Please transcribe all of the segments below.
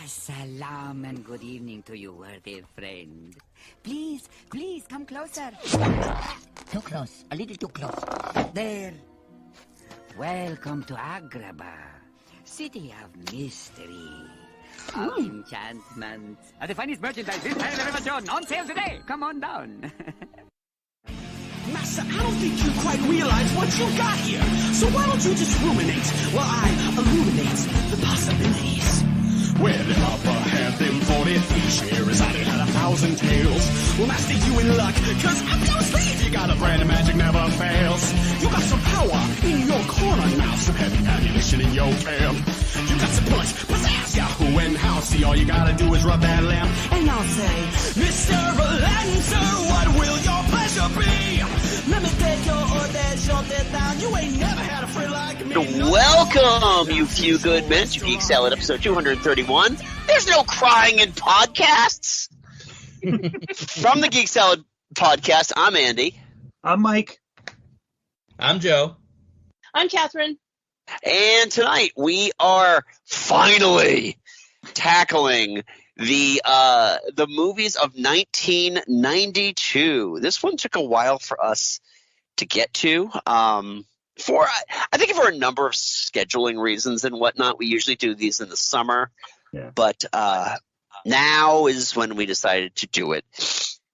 Salam and good evening to you, worthy friend. Please, come closer. Too close, a little too close. There. Welcome to Agrabah, city of mystery, of enchantment. The finest merchandise this side of the River Jordan, on sale today. Come on down. Master, I don't think you quite realize what you got here. So why don't you just ruminate while I illuminate the possibilities? Well, in upper hand, them 43 shares, I had 1,000 tales. Well, Master, you in luck, cause up your sleeve, you got a brand of magic never fails. You got some power in your corner now, some heavy ammunition in your camp. You got some punch, pizzazz, Yahoo and how. See, all you gotta do is rub that lamp, and I'll say, Mr. Lancer, what will your pleasure be? Let me take your orders, shut it down. You ain't never had a friend like me. Welcome, you few good men, to Geek Salad, episode 231. There's no crying in podcasts. From the Geek Salad podcast, I'm Andy. I'm Mike. I'm Joe. I'm Catherine. And tonight we are finally tackling the movies of 1992. This one took a while for us to get to. I think for a number of scheduling reasons and whatnot. We usually do these in the summer, but now is when we decided to do it.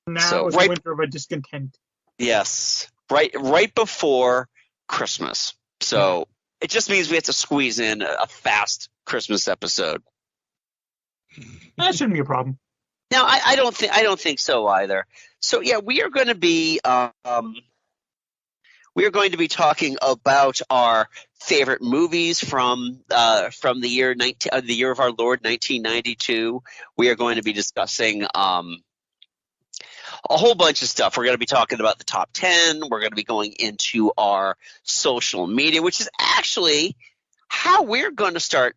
Now is the winter of a discontent. Yes, right before Christmas. So it just means we have to squeeze in a fast Christmas episode. That shouldn't be a problem. No, I don't think so either. So yeah, we are going to be talking about our favorite movies from the year of our Lord 1992. We are going to be discussing a whole bunch of stuff. We're going to be talking about the top 10. We're going to be going into our social media, which is actually how we're going to start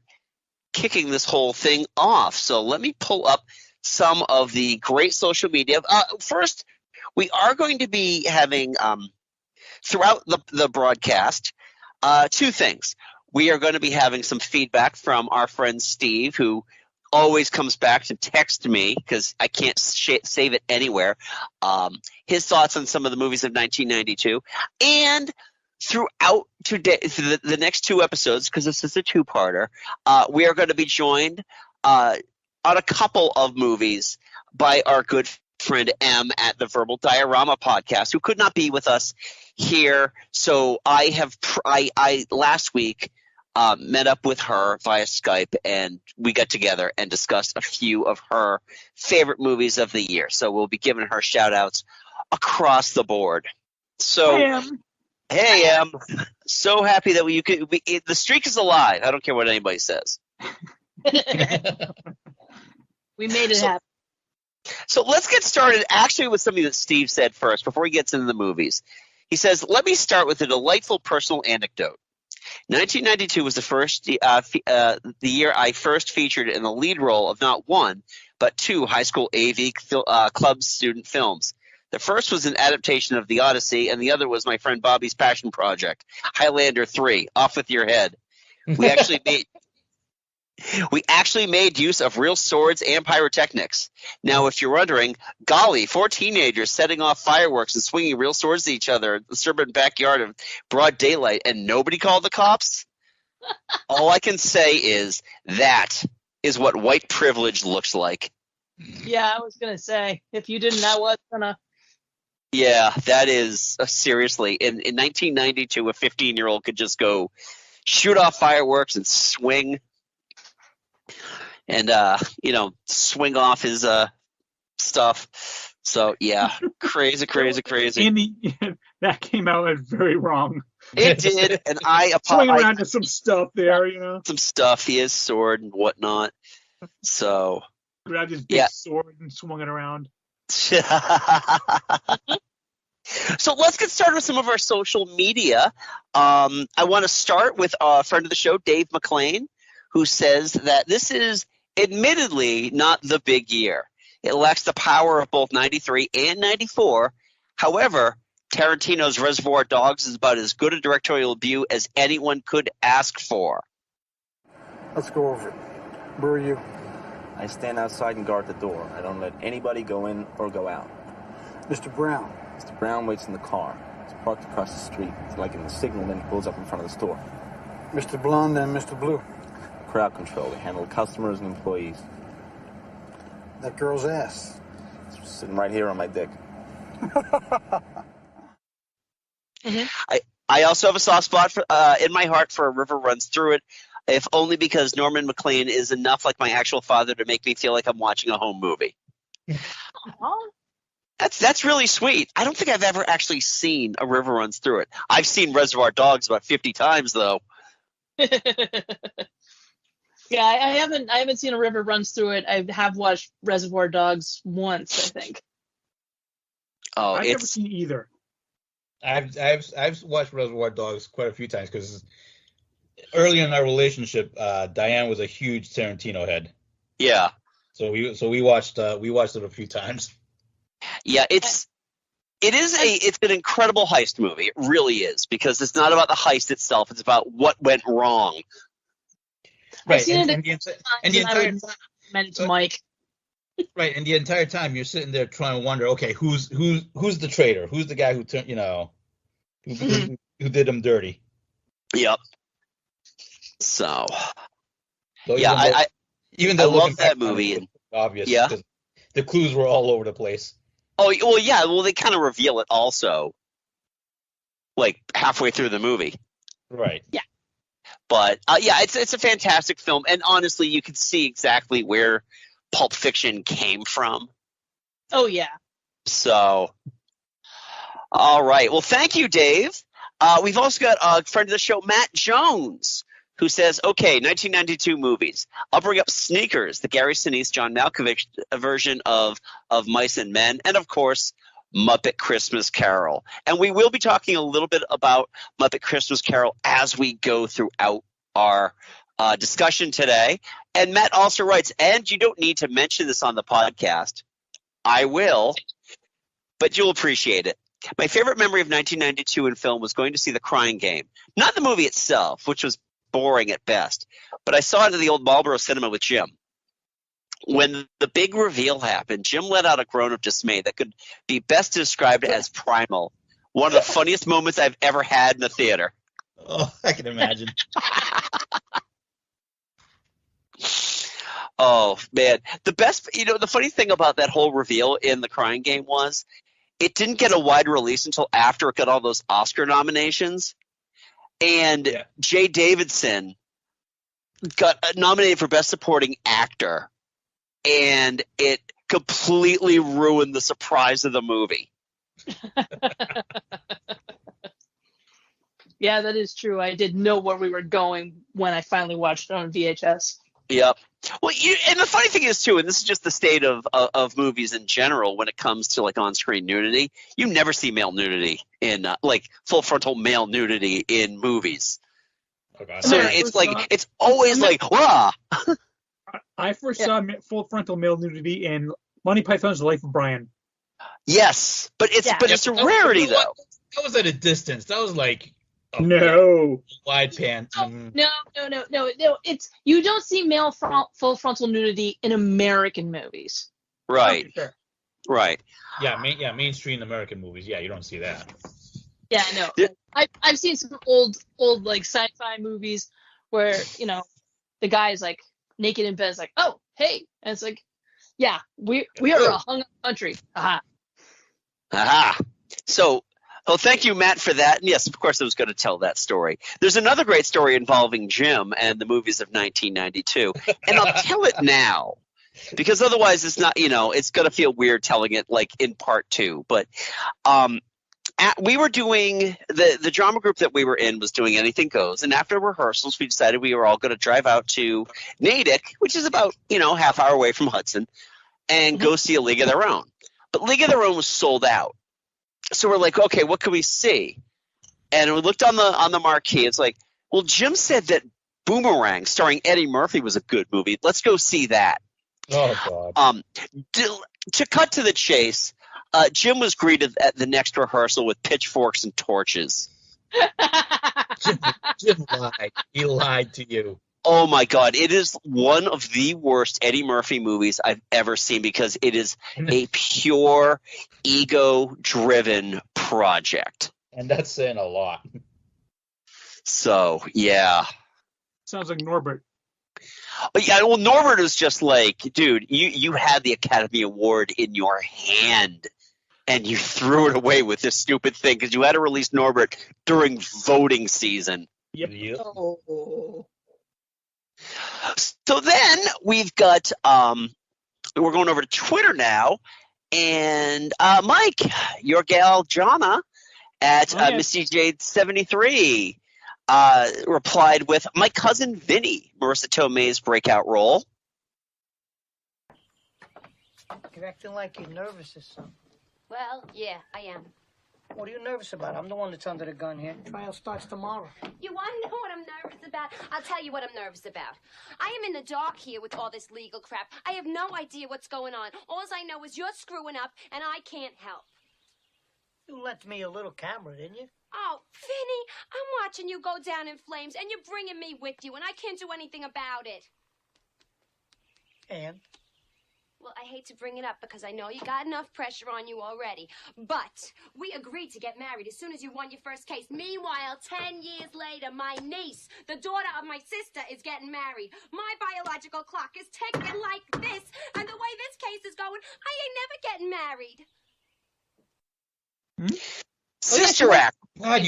kicking this whole thing off. So let me pull up some of the great social media. First, we are going to be having throughout the broadcast two things. We are going to be having some feedback from our friend Steve, who always comes back to text me because I can't save it anywhere. His thoughts on some of the movies of 1992. And throughout today, the next two episodes, because this is a two-parter, we are going to be joined on a couple of movies by our good friend M at the Verbal Diorama podcast, who could not be with us here. So I last week met up with her via Skype, and we got together and discussed a few of her favorite movies of the year. So we'll be giving her shout-outs across the board. So. Hey, Em. So happy that the streak is alive. I don't care what anybody says. We made it happen. So let's get started actually with something that Steve said first before he gets into the movies. He says, let me start with a delightful personal anecdote. 1992 was the year I first featured in the lead role of not one, but two high school AV club student films. The first was an adaptation of The Odyssey, and the other was my friend Bobby's passion project, Highlander 3, Off With Your Head. We actually made use of real swords and pyrotechnics. Now, if you're wondering, golly, 4 teenagers setting off fireworks and swinging real swords at each other in the suburban backyard of broad daylight, and nobody called the cops? All I can say is that is what white privilege looks like. Yeah, I was going to say, if you didn't, I was going to. Yeah, that is seriously. In 1992, a 15-year-old could just go shoot off fireworks and swing and, swing off his stuff. So, yeah, crazy. Andy, that came out as very wrong. It did, and I apologize. Swing around to some stuff there, Some stuff, his sword and whatnot. So. Grabbed his big sword and swung it around. So let's get started with some of our social media. I want to start with a friend of the show, Dave McLean, who says that this is admittedly not the big year. It lacks the power of both 93 and 94. However, Tarantino's Reservoir Dogs is about as good a directorial debut as anyone could ask for. Let's go over it. Where are you? I stand outside and guard the door. I don't let anybody go in or go out. Mr. Brown. Mr. Brown waits in the car. It's parked across the street. It's like in the signal, then he pulls up in front of the store. Mr. Blonde and Mr. Blue. Crowd control. They handle customers and employees. That girl's ass. It's sitting right here on my dick. I also have a soft spot for, in my heart for A River Runs Through It, if only because Norman McLean is enough like my actual father to make me feel like I'm watching a home movie. That's really sweet. I don't think I've ever actually seen A River Runs Through It. I've seen Reservoir Dogs about 50 times, though. Yeah, I haven't seen A River Runs Through It. I have watched Reservoir Dogs once, I think. Oh, I've never seen either. I've watched Reservoir Dogs quite a few times because early in our relationship, Diane was a huge Tarantino head. Yeah. So we watched it a few times. Yeah, it's an incredible heist movie. It really is, because it's not about the heist itself. It's about what went wrong. I've Right, seen and the entire time, meant to Mike. right, and the entire time you're sitting there trying to wonder, okay, who's the traitor? Who's the guy who turned, who did him dirty? Yep. So yeah, even though I love that movie. It's obvious, Yeah. because the clues were all over the place. Oh, well, yeah. Well, they kind of reveal it also, like halfway through the movie. Right. Yeah. But yeah, it's a fantastic film, and honestly, you can see exactly where Pulp Fiction came from. Oh yeah. So, all right. Well, thank you, Dave. We've also got a friend of the show, Matt Jones, who says, okay, 1992 movies. I'll bring up Sneakers, the Gary Sinise, John Malkovich version of Mice and Men, and of course, Muppet Christmas Carol. And we will be talking a little bit about Muppet Christmas Carol as we go throughout our discussion today. And Matt also writes, and you don't need to mention this on the podcast. I will, but you'll appreciate it. My favorite memory of 1992 in film was going to see The Crying Game. Not the movie itself, which was boring at best, but I saw it at the old Marlboro Cinema with Jim. When the big reveal happened, Jim let out a groan of dismay that could be best described as primal. One of the funniest moments I've ever had in a theater. Oh, I can imagine. Oh, man. The funny thing about that whole reveal in The Crying Game was it didn't get a wide release until after it got all those Oscar nominations. And Jay Davidson got nominated for Best Supporting Actor. And it completely ruined the surprise of the movie. Yeah, that is true. I didn't know where we were going when I finally watched it on VHS. Yep. Well, and the funny thing is, too, and this is just the state of movies in general when it comes to, like, on-screen nudity, you never see male nudity in, like, full frontal male nudity in movies. Oh, God. So it's always like, wah! I first saw full frontal male nudity in Monty Python's Life of Brian. Yes, but it's a rarity, though. That was at a distance. That was like No. wide pan. No. It's you don't see male full frontal nudity in American movies. Right. Sure. Right. Yeah, mainstream American movies. Yeah, you don't see that. Yeah, no. I've seen some old like sci-fi movies where the guy is like naked in bed. It's like, oh hey, and it's like, yeah, we are a hung up country. Aha. Aha. So. Well, thank you, Matt, for that. And yes, of course, I was going to tell that story. There's another great story involving Jim and the movies of 1992, and I'll tell it now because otherwise it's not, it's going to feel weird telling it like in part two. But we were doing the drama group that we were in was doing Anything Goes, and after rehearsals, we decided we were all going to drive out to Natick, which is about half hour away from Hudson, and go see A League of Their Own. But League of Their Own was sold out. So we're like, okay, what can we see? And we looked on the marquee. It's like, well, Jim said that Boomerang, starring Eddie Murphy, was a good movie. Let's go see that. Oh God. To cut to the chase, Jim was greeted at the next rehearsal with pitchforks and torches. Jim lied. He lied to you. Oh my God! It is one of the worst Eddie Murphy movies I've ever seen because it is a pure ego-driven project. And that's saying a lot. So yeah. Sounds like Norbert. But yeah, well, Norbert is just like, dude, you had the Academy Award in your hand, and you threw it away with this stupid thing because you had to release Norbert during voting season. Yep. Oh. So then we've got we're going over to Twitter now, and Mike, your gal Jonna at Misty Jade 73 replied with my cousin Vinny, Marissa Tomei's breakout role. You're acting like you're nervous or something. Well, yeah, I am. What are you nervous about? I'm the one that's under the gun here. Trial starts tomorrow. You want to know what I'm nervous about? I'll tell you what I'm nervous about. I am in the dark here with all this legal crap. I have no idea what's going on. All I know is you're screwing up, and I can't help. You lent me a little camera, didn't you? Oh, Vinny, I'm watching you go down in flames, and you're bringing me with you, and I can't do anything about it. And? Well, I hate to bring it up because I know you got enough pressure on you already. But we agreed to get married as soon as you won your first case. Meanwhile, 10 years later, my niece, the daughter of my sister, is getting married. My biological clock is ticking like this. And the way this case is going, I ain't never getting married. Sister Act. God,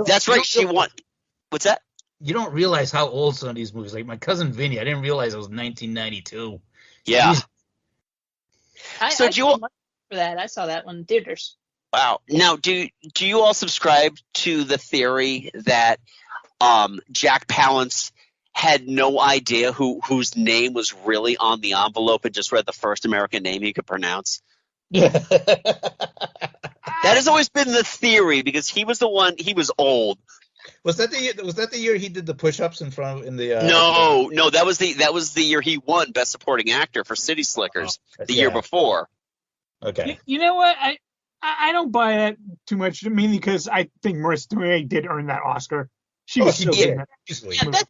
that's right. She won. What's that? You don't realize how old some of these movies. Like my cousin Vinny, I didn't realize it was 1992. Yeah. So do you for that? I saw that one in theaters. Wow. Now, do you all subscribe to the theory that Jack Palance had no idea whose name was really on the envelope and just read the first American name he could pronounce? Yeah. That has always been the theory because he was the one. He was old. Was that the year he did the push-ups in the? No, that was the year he won Best Supporting Actor for City Slickers year before. Okay. You know what? I don't buy that too much, mainly because I think Marissa Tomei did earn that Oscar. She was so good. Yeah,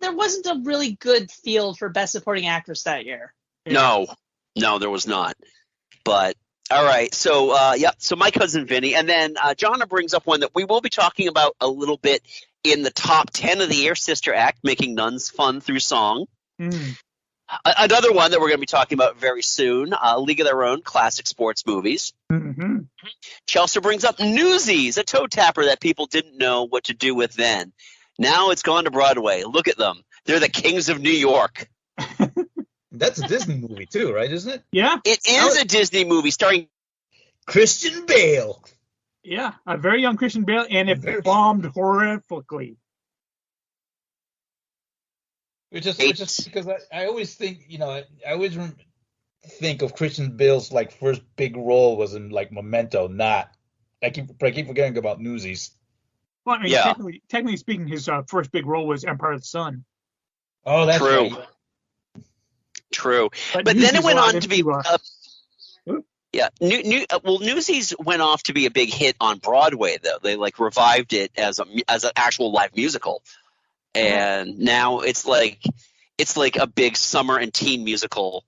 there wasn't a really good field for Best Supporting Actress that year. No, there was not. But all right, so so my cousin Vinny, and then Jonna brings up one that we will be talking about a little bit in the top 10 of the year, Sister Act, making nuns fun through song. Another one that we're going to be talking about very soon, League of Their Own, classic sports movies. Mm-hmm. Chelsea brings up Newsies, a toe tapper that people didn't know what to do with then. Now it's gone to Broadway. Look at them. They're the kings of New York. That's a Disney movie too, right? Isn't it? Yeah. It is a Disney movie starring Christian Bale. Yeah, a very young Christian Bale, and it bombed horrifically. Which is because I always think, I always think of Christian Bale's like first big role was in like Memento, not. I keep forgetting about Newsies. Well, I mean, technically speaking, his first big role was Empire of the Sun. Oh, that's true. Right. True, but then it went on to be. Newsies went off to be a big hit on Broadway, though. They like revived it as an actual live musical, and now it's like a big summer and teen musical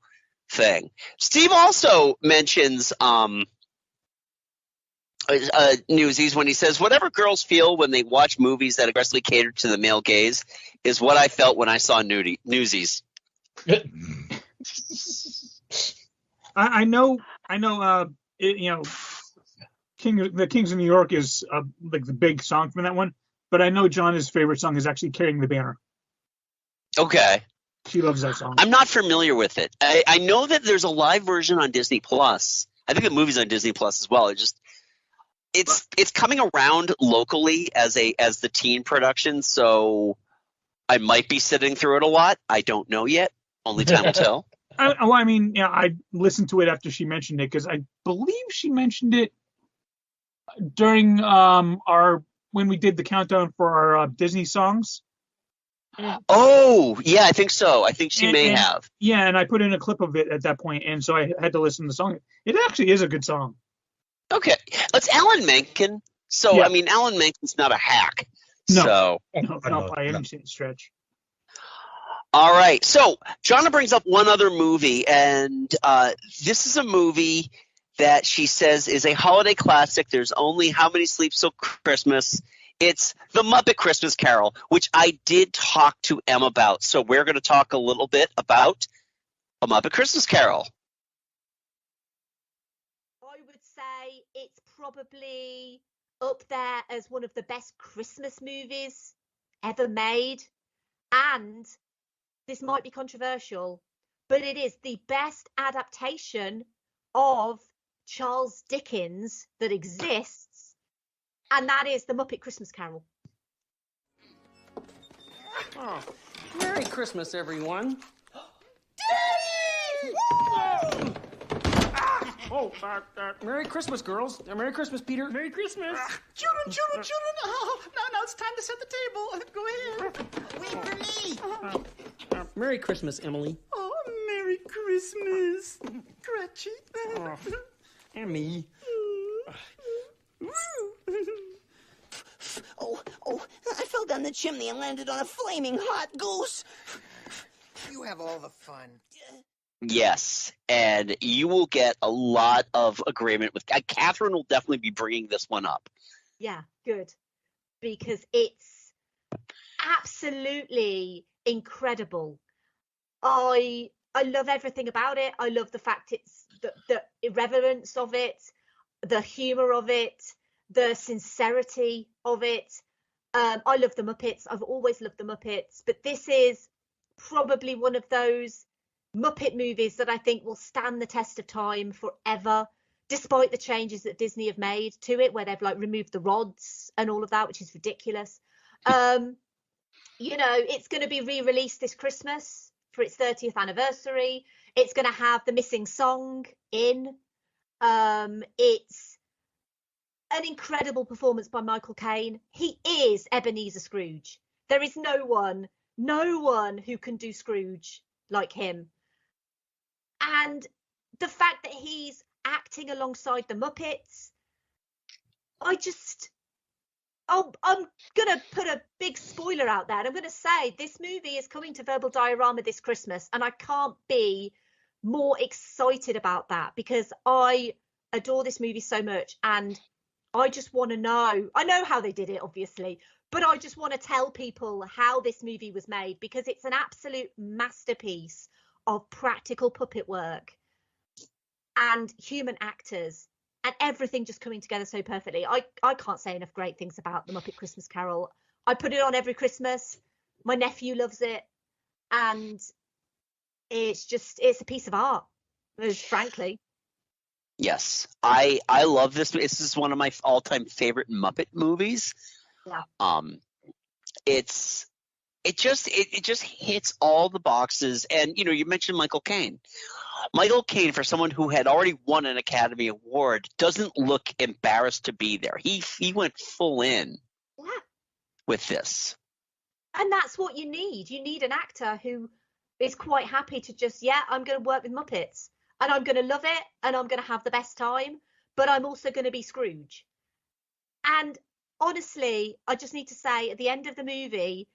thing. Steve also mentions Newsies when he says, "Whatever girls feel when they watch movies that aggressively cater to the male gaze is what I felt when I saw Newsies." I know. The Kings of New York is like the big song from that one, but I know Jonna's favorite song is actually "Carrying the Banner." Okay, she loves that song. I'm not familiar with it. I know that there's a live version on Disney Plus. I think the movie's on Disney Plus as well. It's coming around locally as the teen production, so I might be sitting through it a lot. I don't know yet. Only time will tell. I listened to it after she mentioned it because I believe she mentioned it during when we did the countdown for our Disney songs. Oh, yeah, I think so. I think she may have. Yeah, and I put in a clip of it at that point, and so I had to listen to the song. It actually is a good song. Okay, it's Alan Menken. So, yeah. I mean, Alan Menken's not a hack. No, so. no, by any stretch. All right. So Jonna brings up one other movie, and this is a movie that she says is a holiday classic. There's only how many sleeps till Christmas. It's The Muppet Christmas Carol, which I did talk to Em about. So we're going to talk a little bit about A Muppet Christmas Carol. I would say it's probably up there as one of the best Christmas movies ever made. And this might be controversial, but it is the best adaptation of Charles Dickens that exists, and that is The Muppet Christmas Carol. Oh, Merry Christmas, everyone. Merry Christmas, girls. Merry Christmas, Peter. Merry Christmas. Children. Oh, now it's time to set the table. Go ahead. Wait for me. Merry Christmas, Emily. Oh, Merry Christmas. Cratchy. And me. Oh, I fell down the chimney and landed on a flaming hot goose. You have all the fun. Yes, and you will get a lot of agreement with Catherine. Will definitely be bringing this one up. Yeah, good, because it's absolutely incredible. I love everything about it. I love the fact it's the irreverence of it, the humor of it, the sincerity of it. I love the Muppets. I've always loved the Muppets, but this is probably one of those Muppet movies that I think will stand the test of time forever, despite the changes that Disney have made to it, where they've like removed the rods and all of that, which is ridiculous. You know, it's going to be re-released this Christmas for its 30th anniversary. It's going to have the missing song in. It's an incredible performance by Michael Caine. He is Ebenezer Scrooge. There is no one who can do Scrooge like him. And the fact that he's acting alongside the Muppets, I'm going to put a big spoiler out there. And I'm going to say this movie is coming to Verbal Diorama this Christmas, and I can't be more excited about that because I adore this movie so much, and I just want to know. I know how they did it, obviously, but I just want to tell people how this movie was made because it's an absolute masterpiece of practical puppet work and human actors and everything just coming together so perfectly. I can't say enough great things about The Muppet Christmas Carol. I put it on every Christmas. My nephew loves it. And it's a piece of art, frankly. Yes, I love this. This is one of my all-time favorite Muppet movies. Yeah. It just hits all the boxes. And you know, you mentioned Michael Caine. Michael Caine, for someone who had already won an Academy Award, doesn't look embarrassed to be there. He went full in with this. And that's what you need. You need an actor who is quite happy to just, I'm going to work with Muppets and I'm going to love it and I'm going to have the best time, but I'm also going to be Scrooge. And honestly, I just need to say at the end of the movie,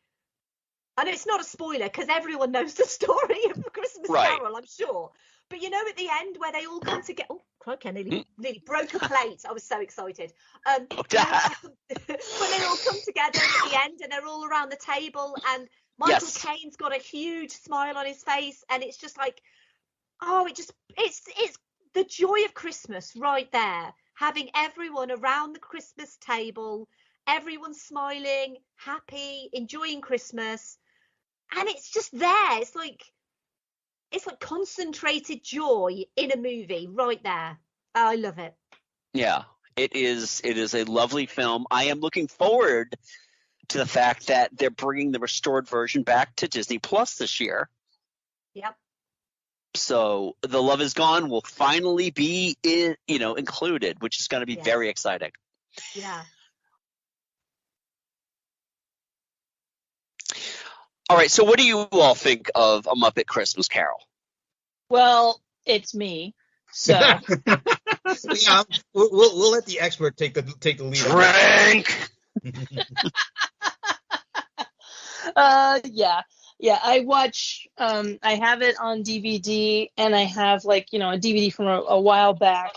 and it's not a spoiler because everyone knows the story of The Christmas Carol, I'm sure. But you know, at the end where they all come together, oh, crikey, I nearly broke a plate. I was so excited. When they all come together at the end and they're all around the table and Michael Caine's got a huge smile on his face and it's just like, it's the joy of Christmas right there. Having everyone around the Christmas table, everyone smiling, happy, enjoying Christmas. And it's just there. It's like concentrated joy in a movie right there. I love it. Yeah, it is a lovely film. I am looking forward to the fact that they're bringing the restored version back to Disney Plus this year. Yep. So The Love Is Gone will finally be included, which is going to be very exciting. Yeah. All right, so what do you all think of A Muppet Christmas Carol? Well, it's me, so yeah, we'll let the expert take the lead. Drink. Yeah. Yeah, I watch. I have it on DVD, and I have a DVD from a while back.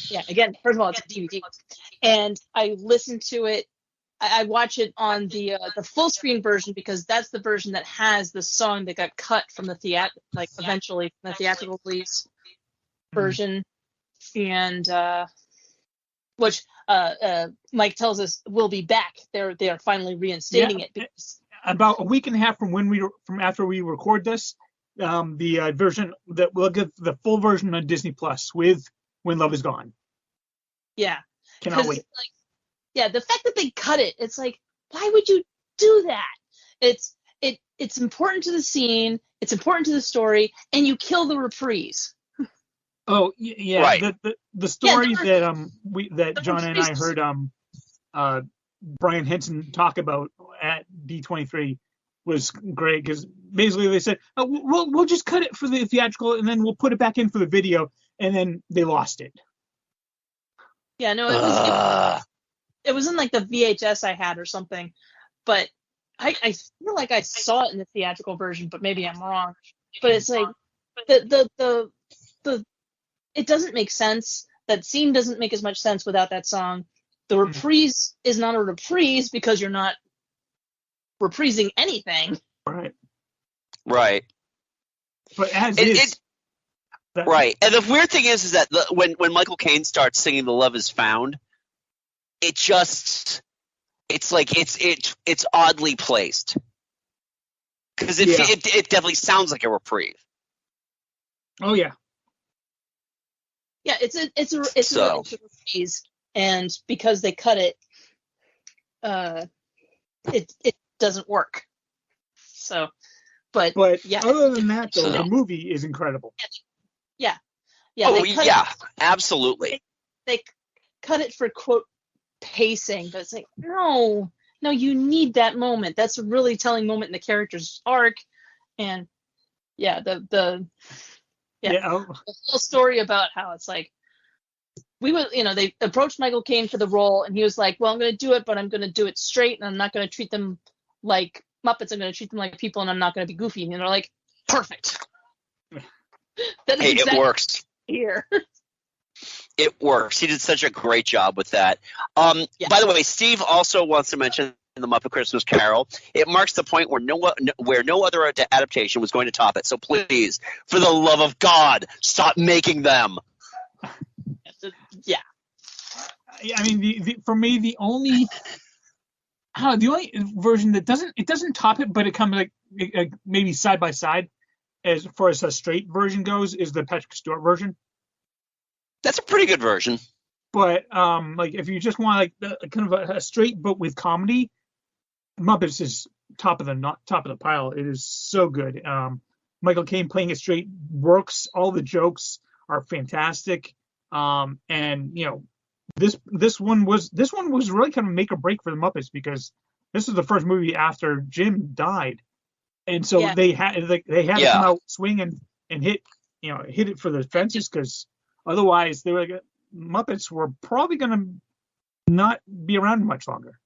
Yeah, again, first of all, it's a DVD, and I listen to it. I watch it on the full screen version because that's the version that has the song that got cut from the eventually from the theatrical release version, and which Mike tells us will be back. They are finally reinstating it because about a week and a half from after we record this, the version that we'll get the full version on Disney Plus with When Love Is Gone. Yeah, cannot wait. The fact that they cut it, it's like, why would you do that? It's important to the scene, it's important to the story, and you kill the reprise. Oh yeah, right. The story that John and I heard Brian Henson talk about at D23 was great because basically they said, we'll just cut it for the theatrical and then we'll put it back in for the video, and then they lost it. Yeah, no, it was in like the VHS I had or something, but I feel like I saw it in the theatrical version, but maybe I'm wrong. But it's like the it doesn't make sense. That scene doesn't make as much sense without that song. The reprise is not a reprise because you're not reprising anything. Right. Right. But as right. And the weird thing is that when Michael Caine starts singing "The Love Is Found," it's oddly placed because it definitely sounds like a reprise. Oh yeah. Yeah, it's a reprise, and because they cut it, it doesn't work. So, but yeah. Other than that, though, the movie is incredible. Yeah. Oh yeah, absolutely. They cut it for quote pacing, but it's like no, you need that moment. That's a really telling moment in the character's arc, and the whole story about how it's like they approached Michael Caine for the role, and he was like, well, I'm going to do it, but I'm going to do it straight, and I'm not going to treat them like Muppets. I'm going to treat them like people, and I'm not going to be goofy. And they're like, perfect. That is exactly it works here. It works. He did such a great job with that. By the way, Steve also wants to mention the Muppet Christmas Carol. It marks the point where no other adaptation was going to top it. So please, for the love of God, stop making them. Yeah. I mean, for me, the only version that doesn't top it, but it comes like maybe side by side as far as a straight version goes, is the Patrick Stewart version. That's a pretty good version. But if you just want kind of a straight but with comedy, Muppets is top of the pile. It is so good. Michael Caine playing it straight works. All the jokes are fantastic. And this one was really kind of make or break for the Muppets because this is the first movie after Jim died, and so they had to come out swinging and hit it for the fences because otherwise they were Muppets were probably going to not be around much longer.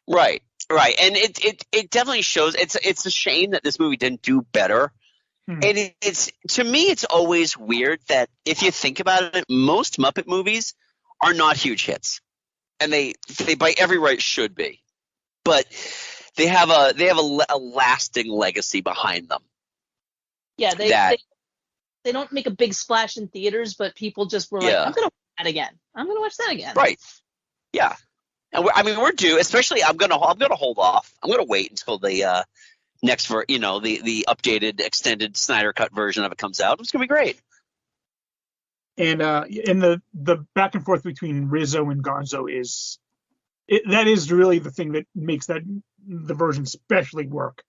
Right, and it definitely shows. It's a shame that this movie didn't do better. And to me, it's always weird that if you think about it, most Muppet movies are not huge hits, and they by every right should be, but they have a lasting legacy behind them. Yeah, they don't make a big splash in theaters, but people just were like, I'm gonna watch that again. I'm gonna watch that again. Right. Yeah. And we're due. Especially, I'm gonna hold off. I'm gonna wait until the next for the updated extended Snyder cut version of it comes out. It's gonna be great. And in the back and forth between Rizzo and Gonzo that is really the thing that makes the version especially work.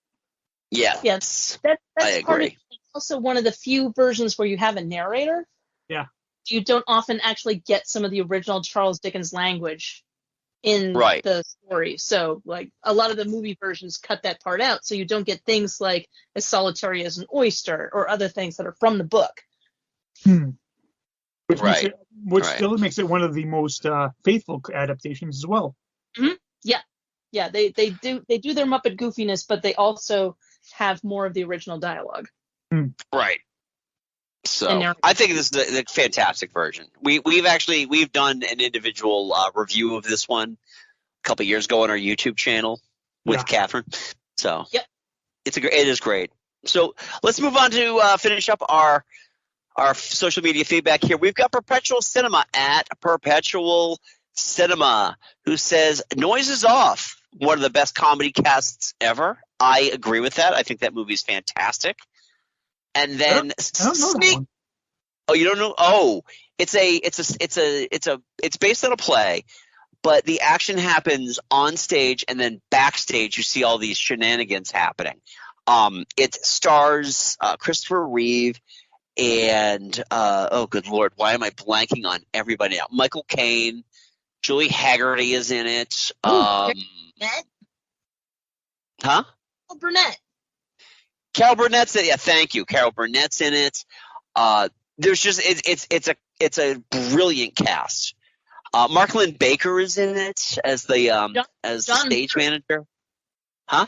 Yeah. Yes. That's I agree. Also one of the few versions where you have a narrator. Yeah. You don't often actually get some of the original Charles Dickens language in the story. So a lot of the movie versions cut that part out, so you don't get things like as solitary as an oyster or other things that are from the book. Which still makes it one of the most faithful adaptations as well. Mm-hmm. Yeah, they do their Muppet goofiness, but they also have more of the original dialogue. Right. So And I think this is a fantastic version. We've done an individual review of this one a couple years ago on our YouTube channel with Catherine. So it is great. So let's move on to finish up our social media feedback here. We've got Perpetual Cinema at Perpetual Cinema, who says Noise is Off, one of the best comedy casts ever. I agree with that. I think that movie's fantastic. And then I don't know that one. Oh, you don't know? Oh, it's based on a play, but the action happens on stage, and then backstage you see all these shenanigans happening. It stars Christopher Reeve and oh good Lord, why am I blanking on everybody now? Michael Caine, Julie Haggerty is in it. Burnett? Huh? Oh, Burnett. Carol Burnett's in it. Yeah, thank you. Carol Burnett's in it. There's just it's a brilliant cast. Mark Lynn Baker is in it as the stage manager. Huh?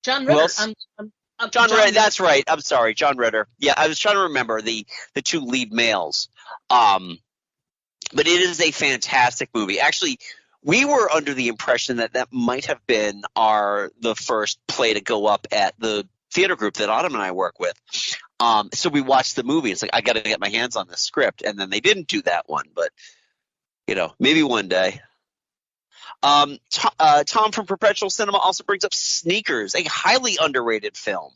John Who Ritter. else? John Ritter. That's right. I'm sorry, John Ritter. Yeah, I was trying to remember the two lead males. But it is a fantastic movie. Actually, we were under the impression that might have been the first play to go up at the theater group that Autumn and I work with. So we watched the movie. It's like, I got to get my hands on this script. And then they didn't do that one, but maybe one day. Tom from Perpetual Cinema also brings up Sneakers, a highly underrated film.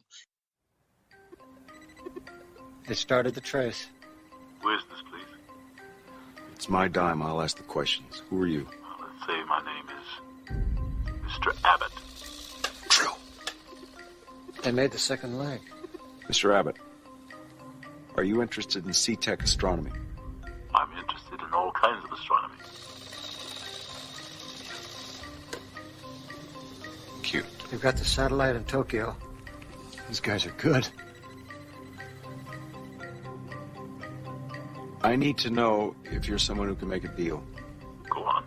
They started the trace. Where's this, please? It's my dime. I'll ask the questions. Who are you? Let's say my name is Mr. Abbott. True. They made the second leg. Mr. Abbott, are you interested in C-Tech astronomy? I'm interested in all kinds of astronomy. Cute. You've got the satellite in Tokyo. These guys are good. I need to know if you're someone who can make a deal. Go on.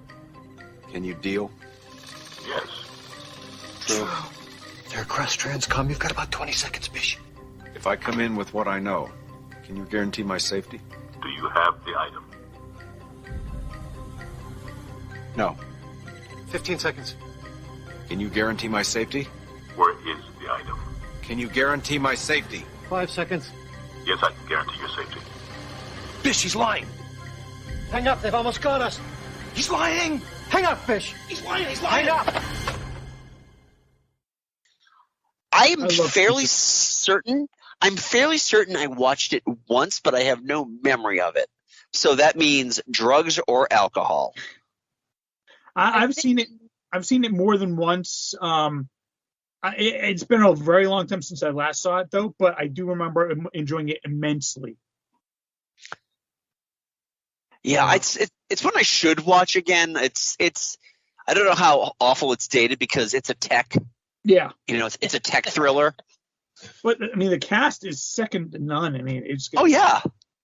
Can you deal? Yes. True. They're across Transcom. You've got about 20 seconds, Bish. If I come in with what I know, can you guarantee my safety? Do you have the item? No. 15 seconds. Can you guarantee my safety? Where is the item? Can you guarantee my safety? 5 seconds. Yes, I can guarantee your safety. Bish, he's lying. Hang up. They've almost got us. He's lying. Hang up, Bish. He's lying. He's lying. Hang up. I'm fairly certain I watched it once, but I have no memory of it. So that means drugs or alcohol. I've seen it. I've seen it more than once. It's been a very long time since I last saw it, though. But I do remember enjoying it immensely. Yeah, it's one I should watch again. It's I don't know how awful it's dated because it's a tech. Yeah. It's a tech thriller. But I mean, the cast is second to none. I mean, it's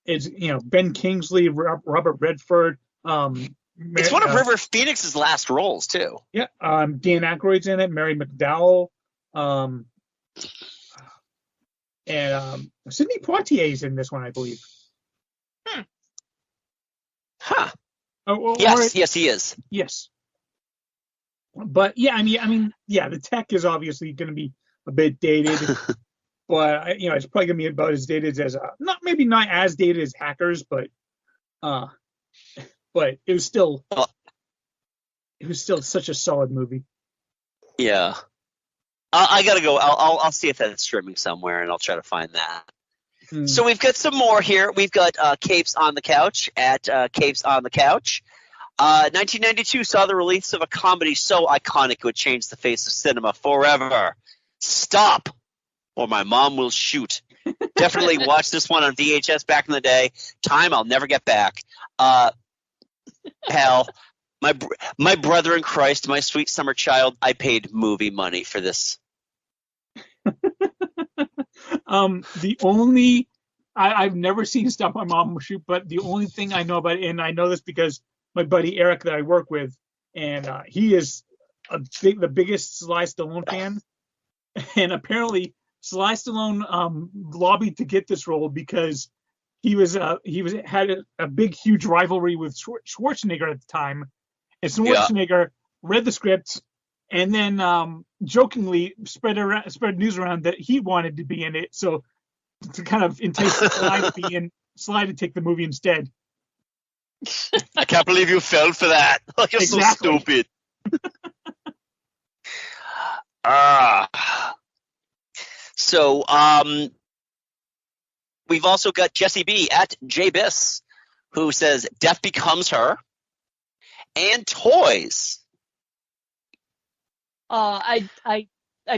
It's Ben Kingsley, Robert Redford. It's one of River Phoenix's last roles too. Yeah. Dan Aykroyd's in it. Mary McDowell. And Sidney Poitier's in this one, I believe. Huh. Yes, he is. Yes. But yeah, I mean, the tech is obviously going to be a bit dated, but it's probably going to be about as dated as not as dated as Hackers, but it was still such a solid movie. Yeah, I gotta go. I'll see if that's streaming somewhere, and I'll try to find that. So we've got some more here. We've got Capes on the Couch at Capes on the Couch. 1992 saw the release of a comedy so iconic it would change the face of cinema forever. Stop, or my mom will shoot. Definitely watched this one on VHS back in the day. Time I'll never get back. Hell, my brother in Christ, my sweet summer child, I paid movie money for this. The only I've never seen Stop My Mom Will Shoot, but the only thing I know about it, and I know this because my buddy Eric that I work with, and he is the biggest Sly Stallone fan. and apparently Sly Stallone lobbied to get this role because he had a big, huge rivalry with Schwarzenegger at the time, and Schwarzenegger read the script and then jokingly spread news around that he wanted to be in it, so to kind of entice Sly to take the movie instead. I can't believe you fell for that. You're so stupid. So we've also got Jesse B at JBiss, who says Death Becomes Her and Toys. I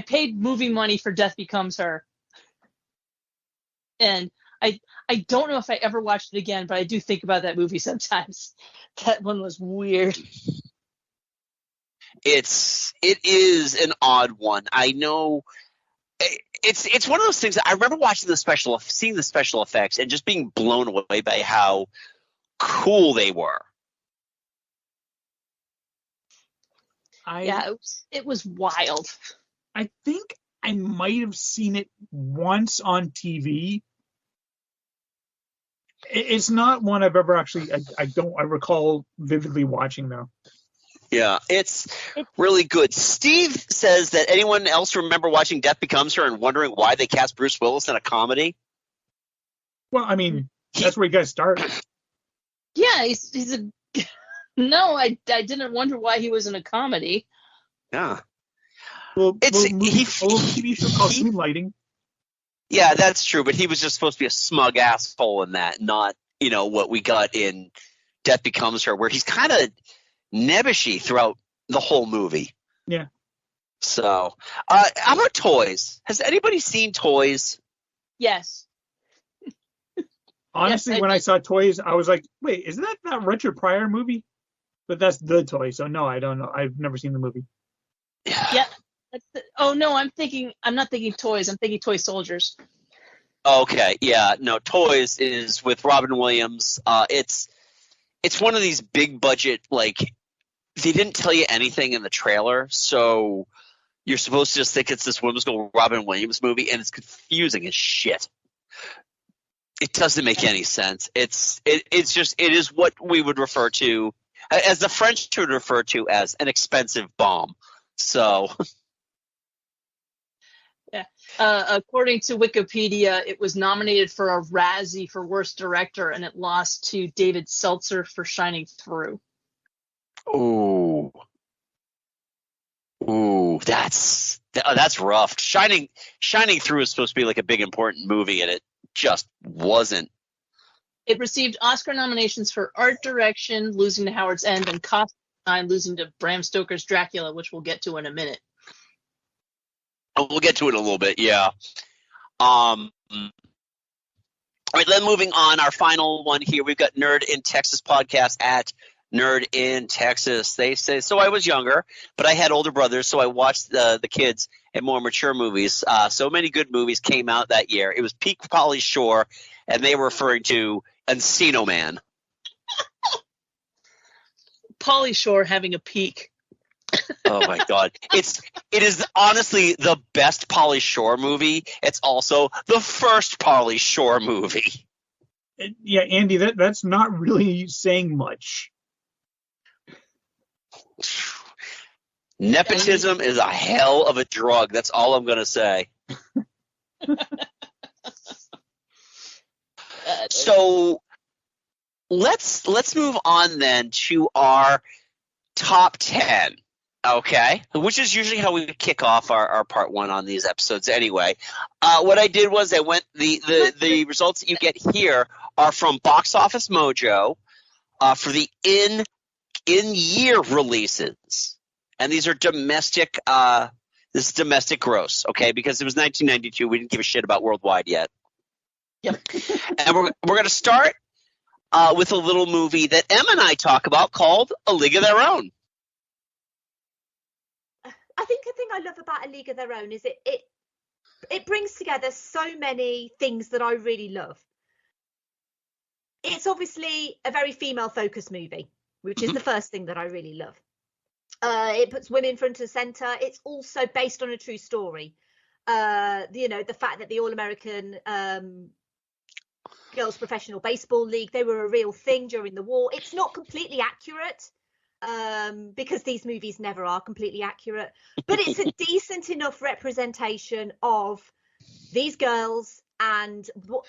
paid movie money for Death Becomes Her, and I don't know if I ever watched it again, but I do think about that movie sometimes. That one was weird. It is an odd one. I know it's one of those things that I remember seeing the special effects and just being blown away by how cool they were. It was wild. I think I might have seen it once on TV. It's not one I've ever actually. I recall vividly watching though. Yeah, it's really good. Steve says that anyone else remember watching Death Becomes Her and wondering why they cast Bruce Willis in a comedy? Well, I mean, that's where you guys start. Yeah, he's a. No, I didn't wonder why he was in a comedy. Yeah. Well, TV show called Moonlighting. Yeah, that's true, but he was just supposed to be a smug asshole in that, not, what we got in Death Becomes Her, where he's kind of nebbishy throughout the whole movie. Yeah. So, how about Toys? Has anybody seen Toys? Yes. Honestly, when I saw Toys, I was like, wait, isn't that Richard Pryor movie? But that's The Toy, so no, I don't know. I've never seen the movie. Yeah. Oh no, I'm not thinking Toys. I'm thinking Toy Soldiers. Okay, yeah, no, Toys is with Robin Williams. It's one of these big budget, like, they didn't tell you anything in the trailer, so you're supposed to just think it's this whimsical Robin Williams movie, and it's confusing as shit. It doesn't make any sense. It is what we would refer to, as the French would refer to as, an expensive bomb. So. Yeah. According to Wikipedia, it was nominated for a Razzie for Worst Director, and it lost to David Seltzer for Shining Through. Ooh, that's rough. Shining Through is supposed to be like a big important movie, and it just wasn't. It received Oscar nominations for art direction, losing to Howard's End, and costume design, losing to Bram Stoker's Dracula, which we'll get to in a minute. We'll get to it in a little bit, yeah. All right, then moving on, our final one here. We've got Nerd in Texas podcast at Nerd in Texas. They say, so I was younger, but I had older brothers, so I watched the kids and more mature movies. So many good movies came out that year. It was peak Pauly Shore, and they were referring to Encino Man. Pauly Shore having a peak. Oh my God! It is honestly the best Pauly Shore movie. It's also the first Pauly Shore movie. Yeah, Andy, that's not really saying much. Nepotism is a hell of a drug. That's all I'm gonna say. So let's move on then to our top 10. Okay, which is usually how we kick off our part one on these episodes anyway. What I did was I went the results that you get here are from Box Office Mojo for the in-year releases. And these are domestic this is domestic gross, okay? Because it was 1992, we didn't give a shit about worldwide yet. Yep. And we're going to start with a little movie that Em and I talk about called A League of Their Own. I think the thing I love about A League of Their Own is it brings together so many things that I really love. It's obviously a very female-focused movie, which is the first thing that I really love. It puts women front and center. It's also based on a true story. The fact that the All-American Girls Professional Baseball League, they were a real thing during the war. It's not completely accurate, because these movies never are completely accurate, but it's a decent enough representation of these girls and what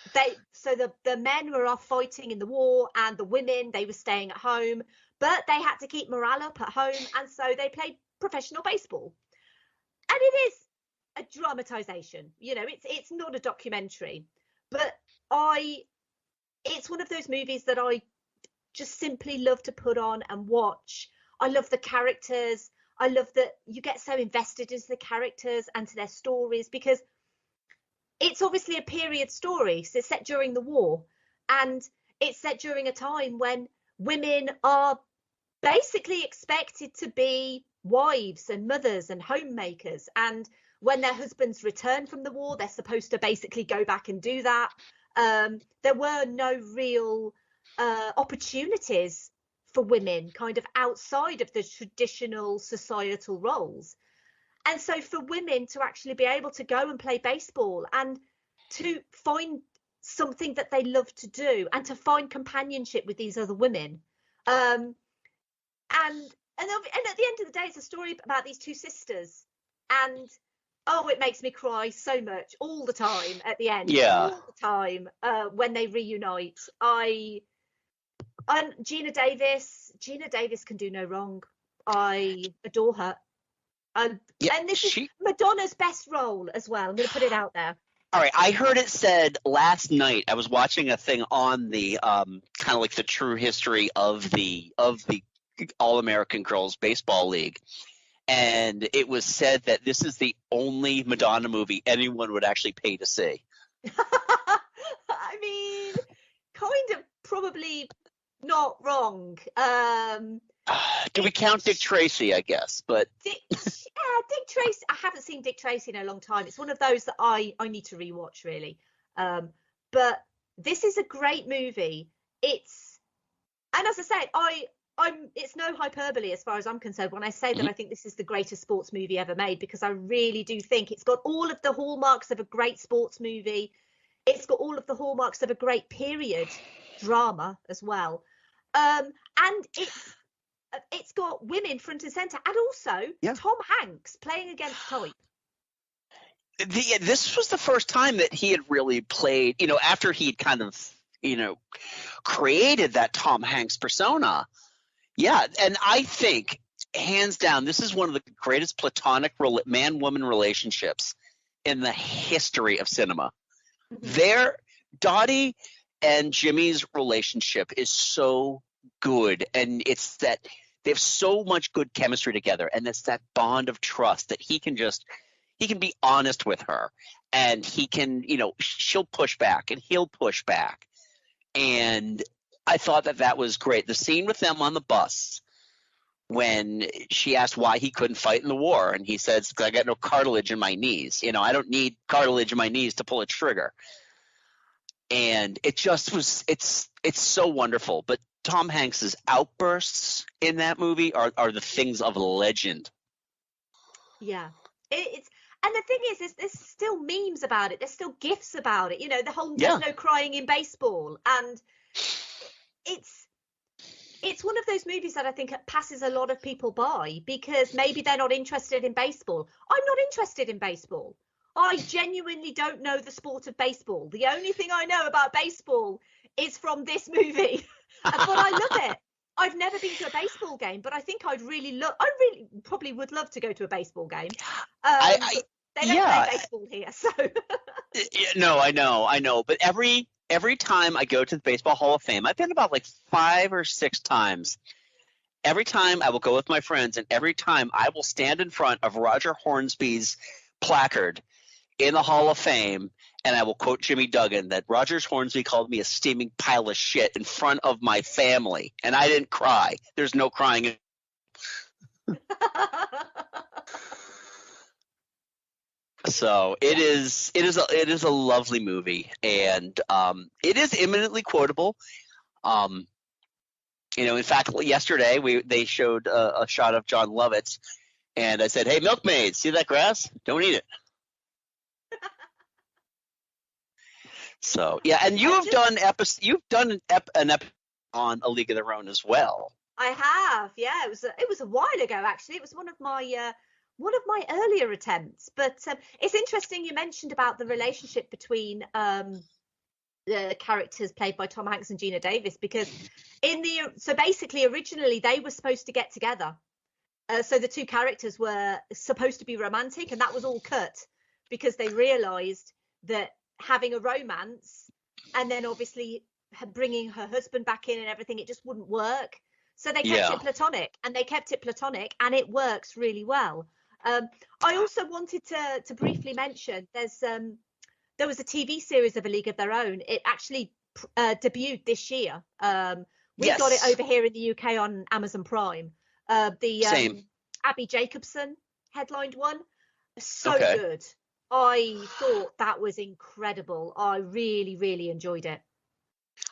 the men were off fighting in the war, and the women, they were staying at home, but they had to keep morale up at home, and so they played professional baseball. And it is a dramatization, it's not a documentary, but it's one of those movies that I just simply love to put on and watch. I love the characters. I love that you get so invested into the characters and to their stories, because it's obviously a period story. So it's set during the war, and it's set during a time when women are basically expected to be wives and mothers and homemakers. And when their husbands return from the war, they're supposed to basically go back and do that. There were no real opportunities for women kind of outside of the traditional societal roles. And so for women to actually be able to go and play baseball and to find something that they love to do and to find companionship with these other women. And at the end of the day, it's a story about these two sisters. And it makes me cry so much all the time at the end. Yeah. All the time when they reunite. Gina Davis can do no wrong. I adore her. And this is Madonna's best role as well. I'm going to put it out there. All right, I heard it said last night. I was watching a thing on the kind of like the true history of the All-American Girls Baseball League, and it was said that this is the only Madonna movie anyone would actually pay to see. I mean, kind of probably not wrong. Do we count Dick Tracy? I guess, but Dick Tracy. I haven't seen Dick Tracy in a long time. It's one of those that I need to rewatch, really. But this is a great movie. And as I say, it's no hyperbole as far as I'm concerned when I say that I think this is the greatest sports movie ever made, because I really do think it's got all of the hallmarks of a great sports movie. It's got all of the hallmarks of a great period drama as well. And it's got women front and center, and also Tom Hanks playing against type. This was the first time that he had really played, after he'd kind of, created that Tom Hanks persona. Yeah, and I think, hands down, this is one of the greatest platonic man-woman relationships in the history of cinema. Dottie and Jimmy's relationship is so good, and it's that they have so much good chemistry together, and it's that bond of trust that he can be honest with her, and he can, she'll push back and he'll push back. And I thought that was great. The scene with them on the bus when she asked why he couldn't fight in the war, and he says, "'Cause I got no cartilage in my knees. I don't need cartilage in my knees to pull a trigger." And it just was – it's so wonderful. But Tom Hanks's outbursts in that movie are the things of legend. Yeah. And the thing is there's still memes about it. There's still GIFs about it. The whole there's no crying in baseball. And it's one of those movies that I think passes a lot of people by because maybe they're not interested in baseball. I'm not interested in baseball. I genuinely don't know the sport of baseball. The only thing I know about baseball is from this movie. But I love it. I've never been to a baseball game, but I think I really probably would love to go to a baseball game. They don't play baseball here, so. No, I know. But every time I go to the Baseball Hall of Fame, I've been about like 5 or 6 times. Every time I will go with my friends, and every time I will stand in front of Roger Hornsby's placard in the Hall of Fame, and I will quote Jimmy Duggan that Roger Hornsby called me a steaming pile of shit in front of my family, and I didn't cry. There's no crying. So it is a lovely movie, and it is eminently quotable. In fact, yesterday they showed a shot of John Lovitz, and I said, "Hey, milkmaid, see that grass? Don't eat it." So yeah, and you've done an episode on A League of Their Own as well. I have, yeah. It was a while ago, actually. It was one of my earlier attempts. But it's interesting you mentioned about the relationship between the characters played by Tom Hanks and Gina Davis, because so basically originally they were supposed to get together. So the two characters were supposed to be romantic, and that was all cut because they realized that having a romance and then obviously bringing her husband back in and everything, it just wouldn't work. So they kept it platonic, and it works really well. I also wanted to briefly mention there was a TV series of A League of Their Own. It actually debuted this year. We got it over here in the UK on Amazon Prime. Same. Abby Jacobson headlined one. So good. I thought that was incredible. I really, really enjoyed it.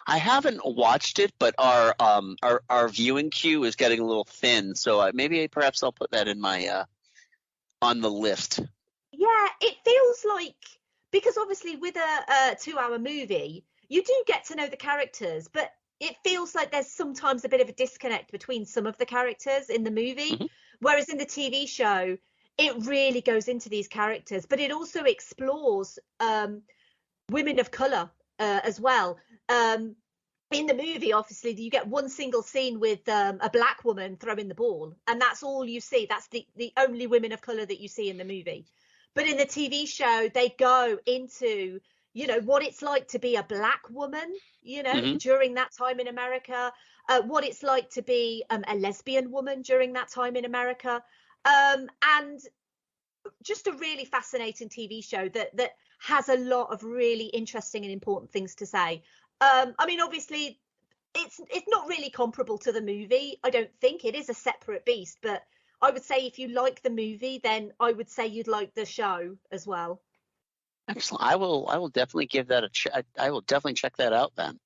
I haven't watched it, but our viewing queue is getting a little thin, so perhaps I'll put that in my on the list. Yeah, it feels like, because obviously with a 2-hour movie, you do get to know the characters, but it feels like there's sometimes a bit of a disconnect between some of the characters in the movie, whereas in the TV show, it really goes into these characters, but it also explores women of color as well. In the movie, obviously, you get one single scene with a black woman throwing the ball, and that's all you see. That's the only women of color that you see in the movie. But in the TV show, they go into, what it's like to be a black woman, during that time in America, what it's like to be a lesbian woman during that time in America. And just a really fascinating TV show that has a lot of really interesting and important things to say. I mean, obviously, it's not really comparable to the movie. I don't think it is a separate beast, but I would say if you like the movie, then I would say you'd like the show as well. Excellent. I will definitely give that a check. I will definitely check that out then.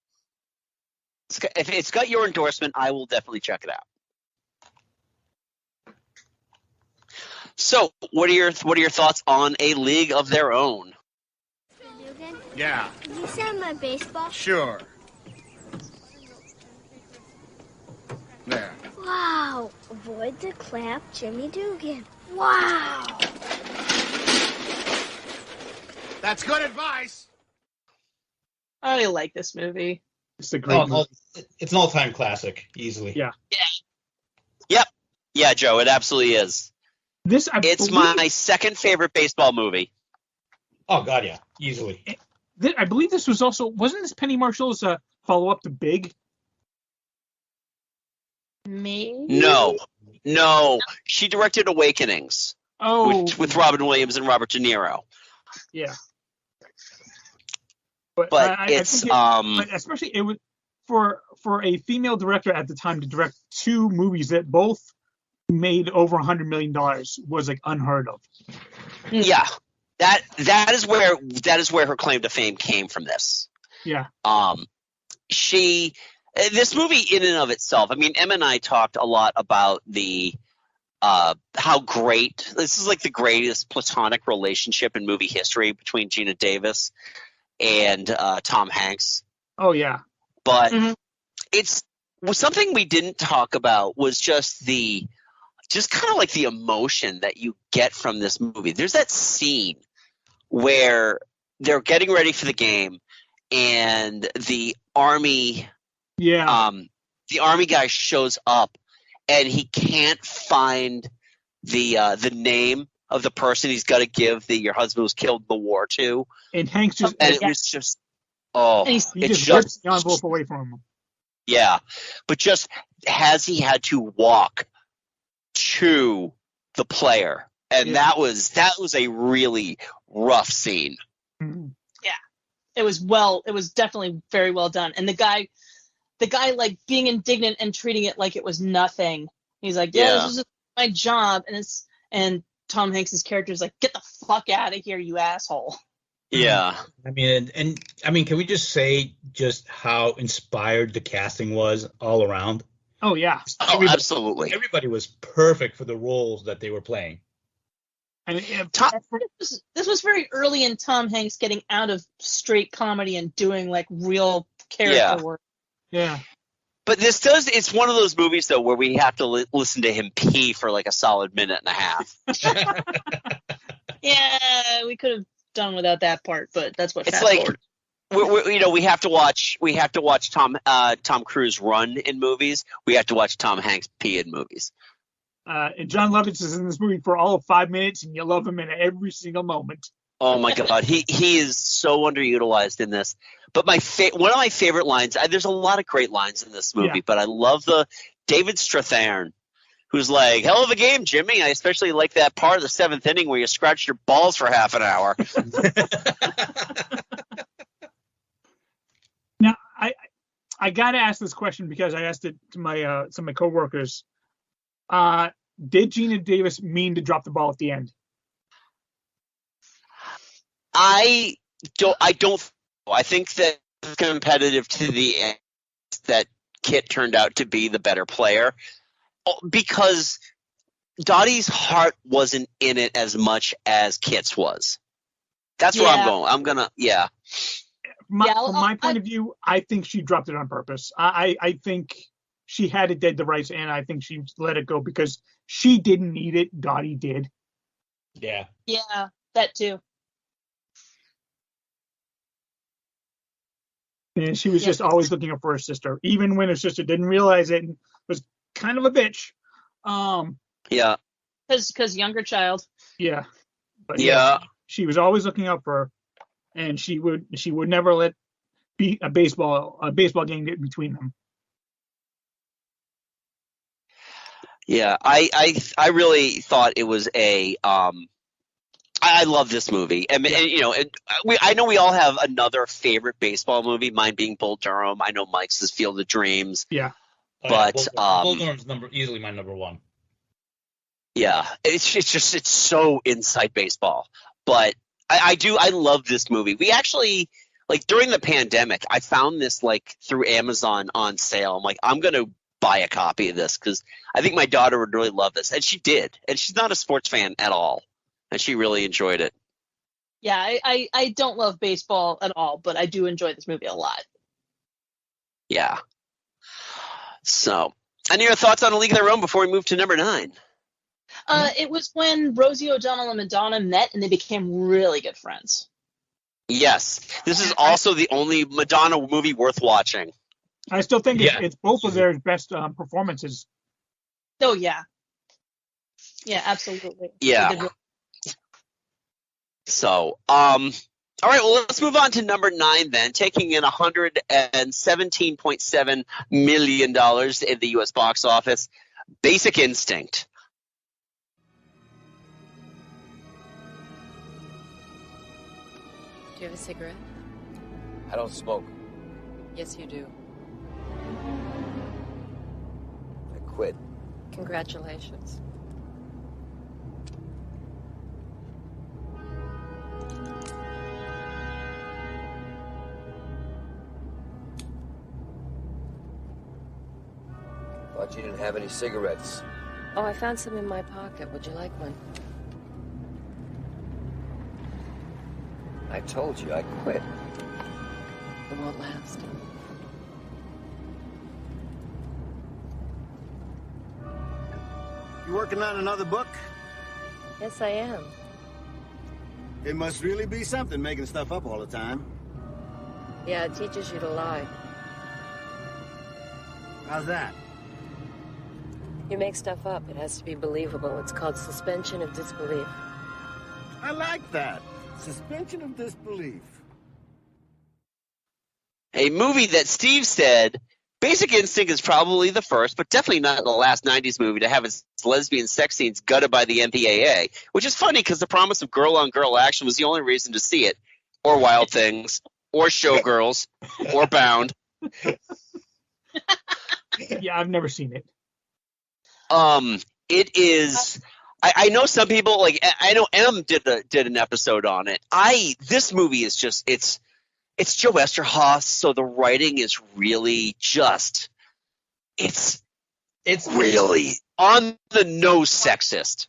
If it's got your endorsement, I will definitely check it out. So, what are your thoughts on A League of Their Own? Yeah. Can you send my baseball? Sure. There. Wow. Avoid the clap, Jimmy Dugan. Wow. That's good advice. I like this movie. It's a great movie. It's an all-time classic, easily. Yeah. Yep. Yeah, Joe, it absolutely is. It's my second favorite baseball movie. Oh, God, yeah. Easily. I believe this was also, wasn't this Penny Marshall's follow-up to Big? Maybe? No. She directed Awakenings. Oh. With Robin Williams and Robert De Niro. Yeah. But it's but especially it was for a female director at the time to direct two movies that both made over $100 million was like unheard of. Yeah. That is where her claim to fame came from this. Yeah. This movie in and of itself, I mean, Emma and I talked a lot about how great this is, like the greatest platonic relationship in movie history between Gina Davis and Tom Hanks. Oh yeah. But something we didn't talk about was just kind of like the emotion that you get from this movie. There's that scene where they're getting ready for the game and the army guy shows up and he can't find the name of the person he's got to give your husband was killed in the war to. And Hanks just it was just he just rips the envelope away from him. Yeah, but just has he had to walk to the player, and that was a really rough scene. Mm-hmm. Yeah, it was definitely very well done, and the guy like being indignant and treating it like it was nothing. He's like, this is just my job, and Tom Hanks's character is like, get the fuck out of here, you asshole. Yeah. I mean, can we just say just how inspired the casting was all around? Oh yeah. Absolutely. Everybody was perfect for the roles that they were playing. And this was very early in Tom Hanks getting out of straight comedy and doing like real character work. Yeah. But it's one of those movies, though, where we have to listen to him pee for like a solid minute and a half. Yeah, we could have done without that part, but that's what it's like. We have to watch Tom Cruise run in movies. We have to watch Tom Hanks pee in movies. And John Lovitz is in this movie for all of 5 minutes, and you love him in every single moment. Oh my God, he is so underutilized in this. But one of my favorite lines. There's a lot of great lines in this movie, but I love the David Strathairn, who's like, "Hell of a game, Jimmy." I especially like that part of the 7th inning where you scratched your balls for half an hour. Now, I got to ask this question because I asked it to my some of my coworkers. Did Gina Davis mean to drop the ball at the end? I don't. I think that it's competitive to the end that Kit turned out to be the better player because Dottie's heart wasn't in it as much as Kit's was. That's where I'm going. From my point of view, I think she dropped it on purpose. I think she had it dead to rights, and I think she let it go because she didn't need it. Dottie did. Yeah. Yeah, that too. And she was just always looking up for her sister, even when her sister didn't realize it and was kind of a bitch. Yeah. Because younger child. Yeah. But yeah. She was always looking up for her, and she would never let a baseball game get between them. Yeah, I really thought it was a I love this movie. I mean, I know we all have another favorite baseball movie. Mine being Bull Durham. I know Mike's is Field of Dreams. Yeah, but Bull Durham's easily my number one. Yeah, it's so inside baseball. But I love this movie. We actually during the pandemic, I found this through Amazon on sale. I'm like, I'm gonna buy a copy of this because I think my daughter would really love this, and she did. And she's not a sports fan at all. And she really enjoyed it. Yeah, I don't love baseball at all, but I do enjoy this movie a lot. Yeah. So, any of your thoughts on A League of Their Own before we move to number 9? It was when Rosie O'Donnell and Madonna met, and they became really good friends. Yes. This is also the only Madonna movie worth watching. I still think it's both of their best performances. Oh, yeah. Yeah, absolutely. Yeah. So, all right, well, let's move on to number 9 then, taking in $117.7 million in the U.S. box office, Basic Instinct. Do you have a cigarette? I don't smoke. Yes, you do. I quit. Congratulations. Thought you didn't have any cigarettes. Oh, I found some in my pocket. Would you like one? I told you I quit. It won't last. You working on another book? Yes, I am. It must really be something making stuff up all the time. Yeah, it teaches you to lie. How's that? You make stuff up. It has to be believable. It's called suspension of disbelief. I like that. Suspension of disbelief. A movie that Steve said Basic Instinct is probably the first, but definitely not the last 90s movie to have its lesbian sex scenes gutted by the MPAA, which is funny because the promise of girl-on-girl action was the only reason to see it, or Wild Things, or Showgirls, or Bound. Yeah, I've never seen it. It is. I know some people I know M did an episode on it. This movie is just it's Joe Esterhaus, so the writing is really just it's really on the nose sexist.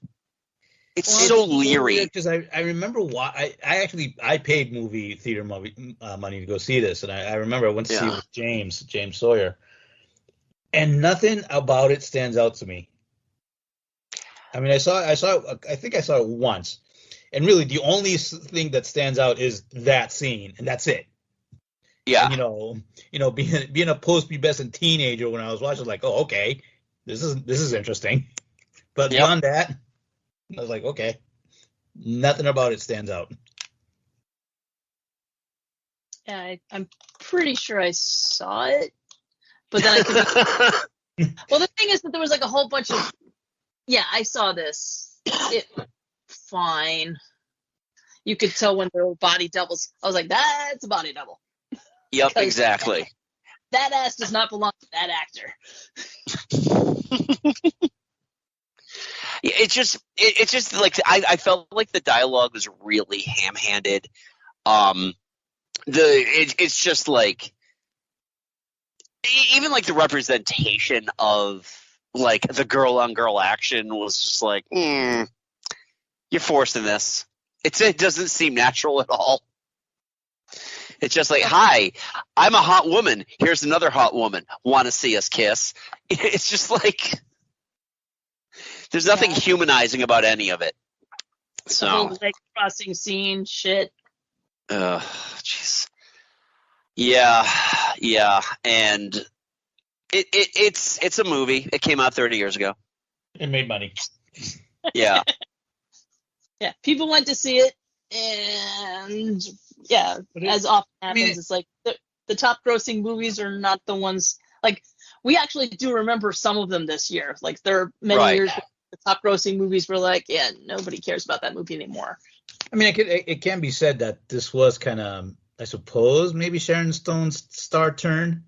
It's so leery. Because I remember why I paid movie theater money to go see this, and I remember I went to see it with James Sawyer, and nothing about it stands out to me. I mean, I think I saw it once, and really the only thing that stands out is that scene, and that's it. Yeah. And, being a post-pubescent teenager when I was watching, like, oh, okay, this is interesting, but beyond that, I was like, okay, nothing about it stands out. Yeah, I'm pretty sure I saw it, but then I could. Well, the thing is that there was like a whole bunch of. Yeah, I saw this. Fine. You could tell when there were body doubles. I was like, that's a body double. Yep, exactly. That ass does not belong to that actor. It's just like I felt like the dialogue was really ham-handed. It's just like even like the representation of like the girl-on-girl action was just like you're forcing this. It doesn't seem natural at all. It's just like, hi, I'm a hot woman. Here's another hot woman. Want to see us kiss? It's just like there's nothing humanizing about any of it. So the whole leg crossing scene, shit. Jeez. Yeah, and it's a movie. It came out 30 years ago. It made money. Yeah. Yeah, people went to see it, and as often happens, it's like the top grossing movies are not the ones. Like, we actually do remember some of them this year. Like, there are many years where the top grossing movies were like, yeah, nobody cares about that movie anymore. I mean, it can be said that this was kind of, I suppose, maybe Sharon Stone's star turn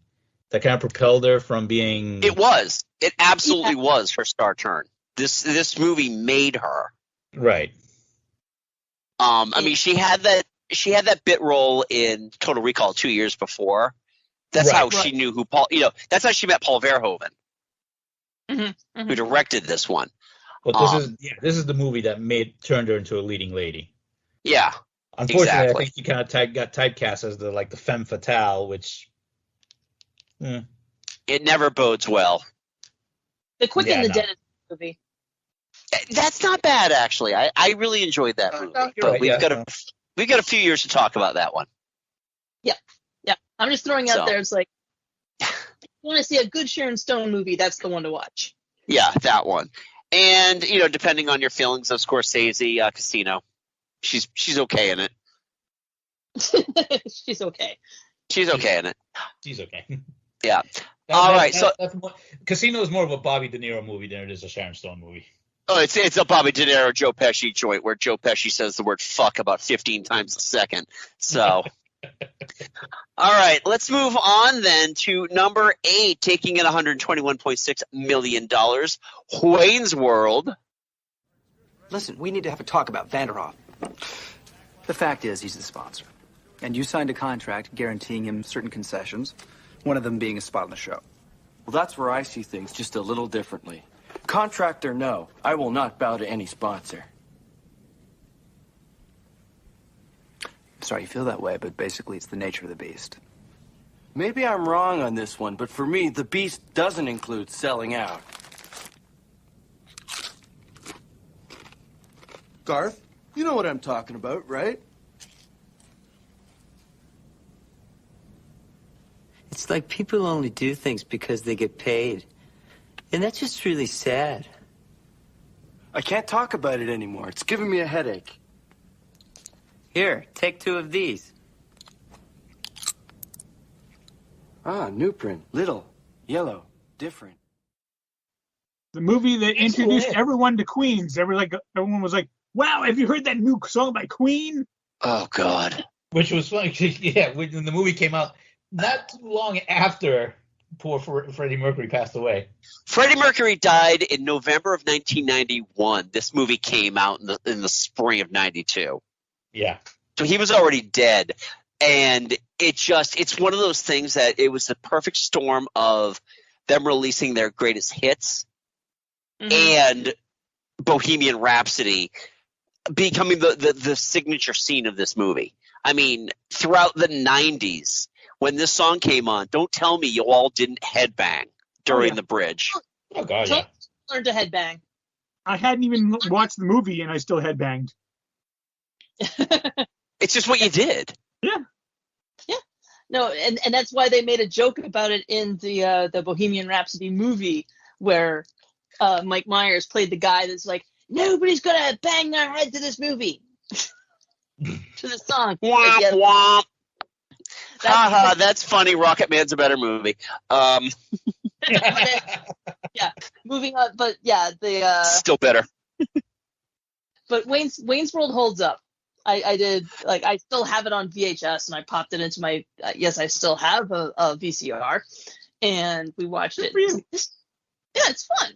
that kind of propelled her from being. It was. It absolutely was her star turn. This movie made her. Right. I mean, she had that bit role in Total Recall 2 years before. That's how she knew who Paul. That's how she met Paul Verhoeven, who directed this one. Well, this is the movie that turned her into a leading lady. Yeah. Unfortunately, I think she kind of got typecast as the femme fatale, which. It never bodes well. The Quick and the Dead movie. That's not bad, actually. I really enjoyed that movie. But we've got a few years to talk about that one. Yeah. I'm just throwing out there. It's like, if you want to see a good Sharon Stone movie, that's the one to watch. Yeah, that one. And depending on your feelings of Scorsese, Casino, she's okay in it. She's okay. She's okay in it. She's okay. Yeah. All right. So Casino is more of a Bobby De Niro movie than it is a Sharon Stone movie. Oh, it's a Bobby De Niro, Joe Pesci joint where Joe Pesci says the word fuck about 15 times a second. So, all right, let's move on then to number 8, taking in $121.6 million, Wayne's World. Listen, we need to have a talk about Vanderhoff. The fact is, he's the sponsor. And you signed a contract guaranteeing him certain concessions, one of them being a spot on the show. Well, that's where I see things just a little differently. Contract or no, I will not bow to any sponsor. I'm sorry you feel that way, but basically it's the nature of the beast. Maybe I'm wrong on this one, but for me, the beast doesn't include selling out. Garth, you know what I'm talking about, right? It's like people only do things because they get paid. And that's just really sad. I can't talk about it anymore. It's giving me a headache. Here, take 2 of these. Ah, new print. Little, yellow, different. The movie that introduced everyone to Queens. Everyone was like, wow, have you heard that new song by Queen? Oh, God. Which was funny. Yeah, when the movie came out, not too long after poor Freddie Mercury passed away. Freddie Mercury died in November of 1991. This movie came out in the spring of 92. Yeah. So he was already dead. And it's one of those things that it was the perfect storm of them releasing their greatest hits and Bohemian Rhapsody becoming the signature scene of this movie. I mean, throughout the 90s, when this song came on, don't tell me you all didn't headbang during the bridge. Oh, God, yeah. Learn to headbang. I hadn't even watched the movie, and I still headbanged. It's just what you did. Yeah. Yeah. No, and that's why they made a joke about it in the Bohemian Rhapsody movie, where Mike Myers played the guy that's like, nobody's gonna bang their head to this movie. To the song. Womp, womp. Haha, that's funny. Rocket Man's a better movie. Yeah, moving on, but yeah, still better. But Wayne's World holds up. I did, like, I still have it on VHS, and I popped it into my yes, I still have a VCR, and we watched it. Yeah, it's fun.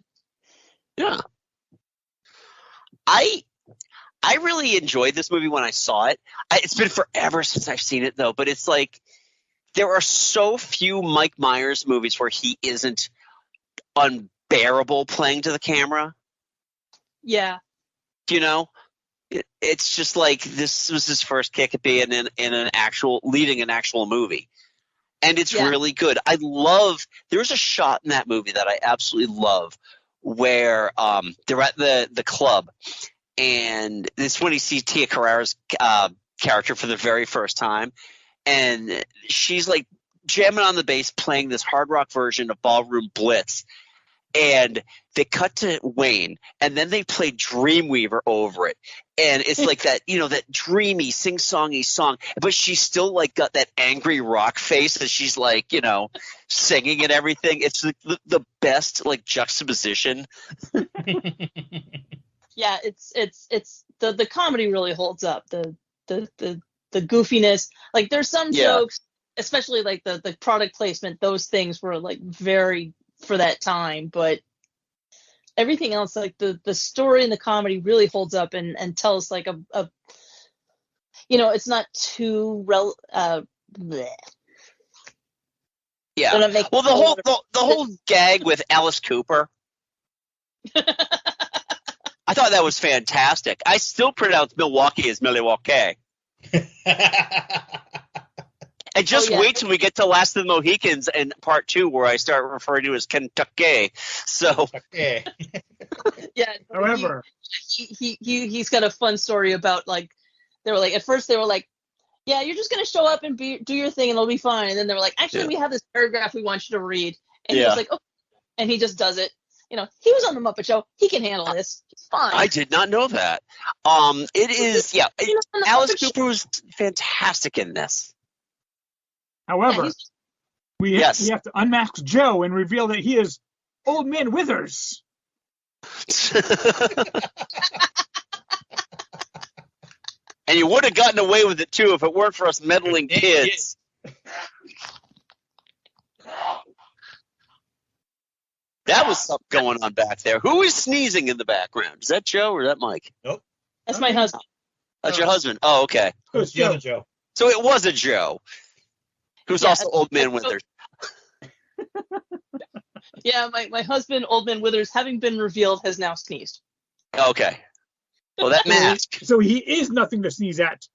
Yeah, I really enjoyed this movie when I saw it. It's been forever since I've seen it, though. But it's like there are so few Mike Myers movies where he isn't unbearable playing to the camera. Yeah. You know, it's just like this was his first kick at being in an actual leading an actual movie, and it's really good. I love. There's a shot in that movie that I absolutely love, where they're at the club, and this is when you see Tia Carrere's character for the very first time, and she's like jamming on the bass, playing this hard rock version of Ballroom Blitz. And they cut to Wayne, and then they play Dreamweaver over it. And it's like that, you know, that dreamy, sing-songy song. But she's still, like, got that angry rock face as she's, like, you know, singing and everything. It's the best, like, juxtaposition. Yeah, it's the comedy really holds up. The goofiness. Like, there's some jokes, especially, like, the product placement. Those things were, like, very for that time, but everything else, like the story and the comedy, really holds up and tells like a you know, it's not too bleh. Yeah. Well, the whole gag with Alice Cooper, I thought that was fantastic. I still pronounce Milwaukee as Milwaukee. And just wait till we get to Last of the Mohicans and part 2, where I start referring to as Kentucky. So, yeah. However, he's got a fun story about, like, they were like, at first they were like, yeah, you're just gonna show up and do your thing and it'll be fine. And then they were like, actually, we have this paragraph we want you to read. And he was like, oh, and he just does it. You know, he was on the Muppet Show. He can handle this. It's fine. I did not know that. It is, Alice Cooper was fantastic in this. However, we have to unmask Joe and reveal that he is Old Man Withers. And you would have gotten away with it, too, if it weren't for us meddling kids. That was something going on back there. Who is sneezing in the background? Is that Joe or is that Mike? Nope. That's my husband. That's your husband? Oh, okay. It's the other Joe. So it was a Joe. Who's also Old Man Withers. Yeah, my husband, Old Man Withers, having been revealed, has now sneezed. Okay. Well, that mask. So he is nothing to sneeze at.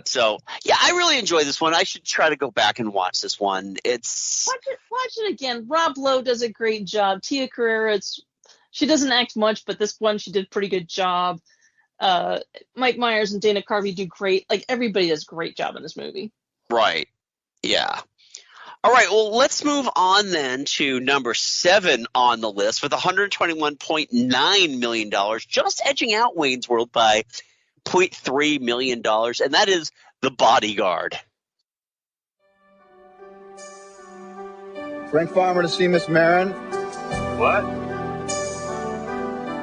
So, yeah, I really enjoy this one. I should try to go back and watch this one. Watch it again. Rob Lowe does a great job. Tia Carrere, she doesn't act much, but this one she did a pretty good job. Mike Myers and Dana Carvey do great. Like, everybody does a great job in this movie. Right. Yeah. All right. Well, let's move on then to number 7 on the list with $121.9 million, just edging out Wayne's World by $0.3 million, and that is The Bodyguard. Frank Farmer to see Miss Marin. What?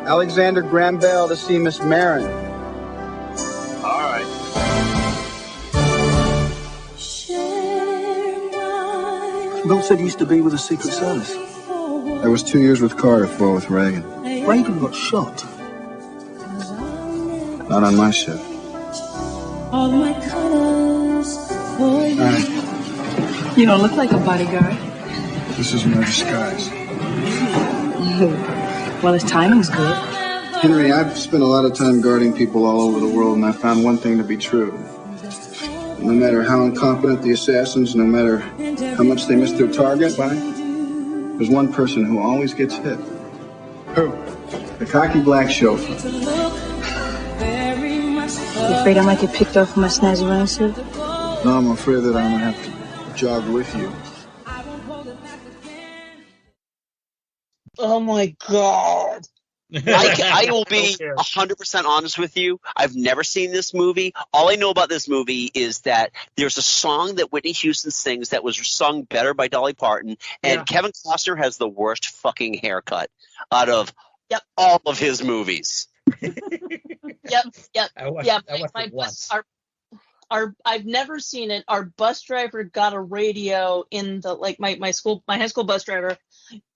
Alexander Graham Bell to see Miss Marin. All right. Bill said he used to be with the Secret Service. I was 2 years with Carter, 4 with Reagan. Reagan got shot. Not on my ship. All my colors for you. You don't look like a bodyguard. This is my disguise. Well, his timing's good. Henry, I've spent a lot of time guarding people all over the world, and I found one thing to be true. No matter how incompetent the assassins, no matter how much they miss their target, there's one person who always gets hit. Who? The cocky black chauffeur. You afraid I might get picked off for my snazzy running suit? No, I'm afraid that I'm going to have to jog with you. Oh my god. I will be 100% honest with you. I've never seen this movie. All I know about this movie is that there's a song that Whitney Houston sings that was sung better by Dolly Parton, and Kevin Costner has the worst fucking haircut out of all of his movies. Yep. I watched it once. I've never seen it. Our bus driver got a radio in the my high school bus driver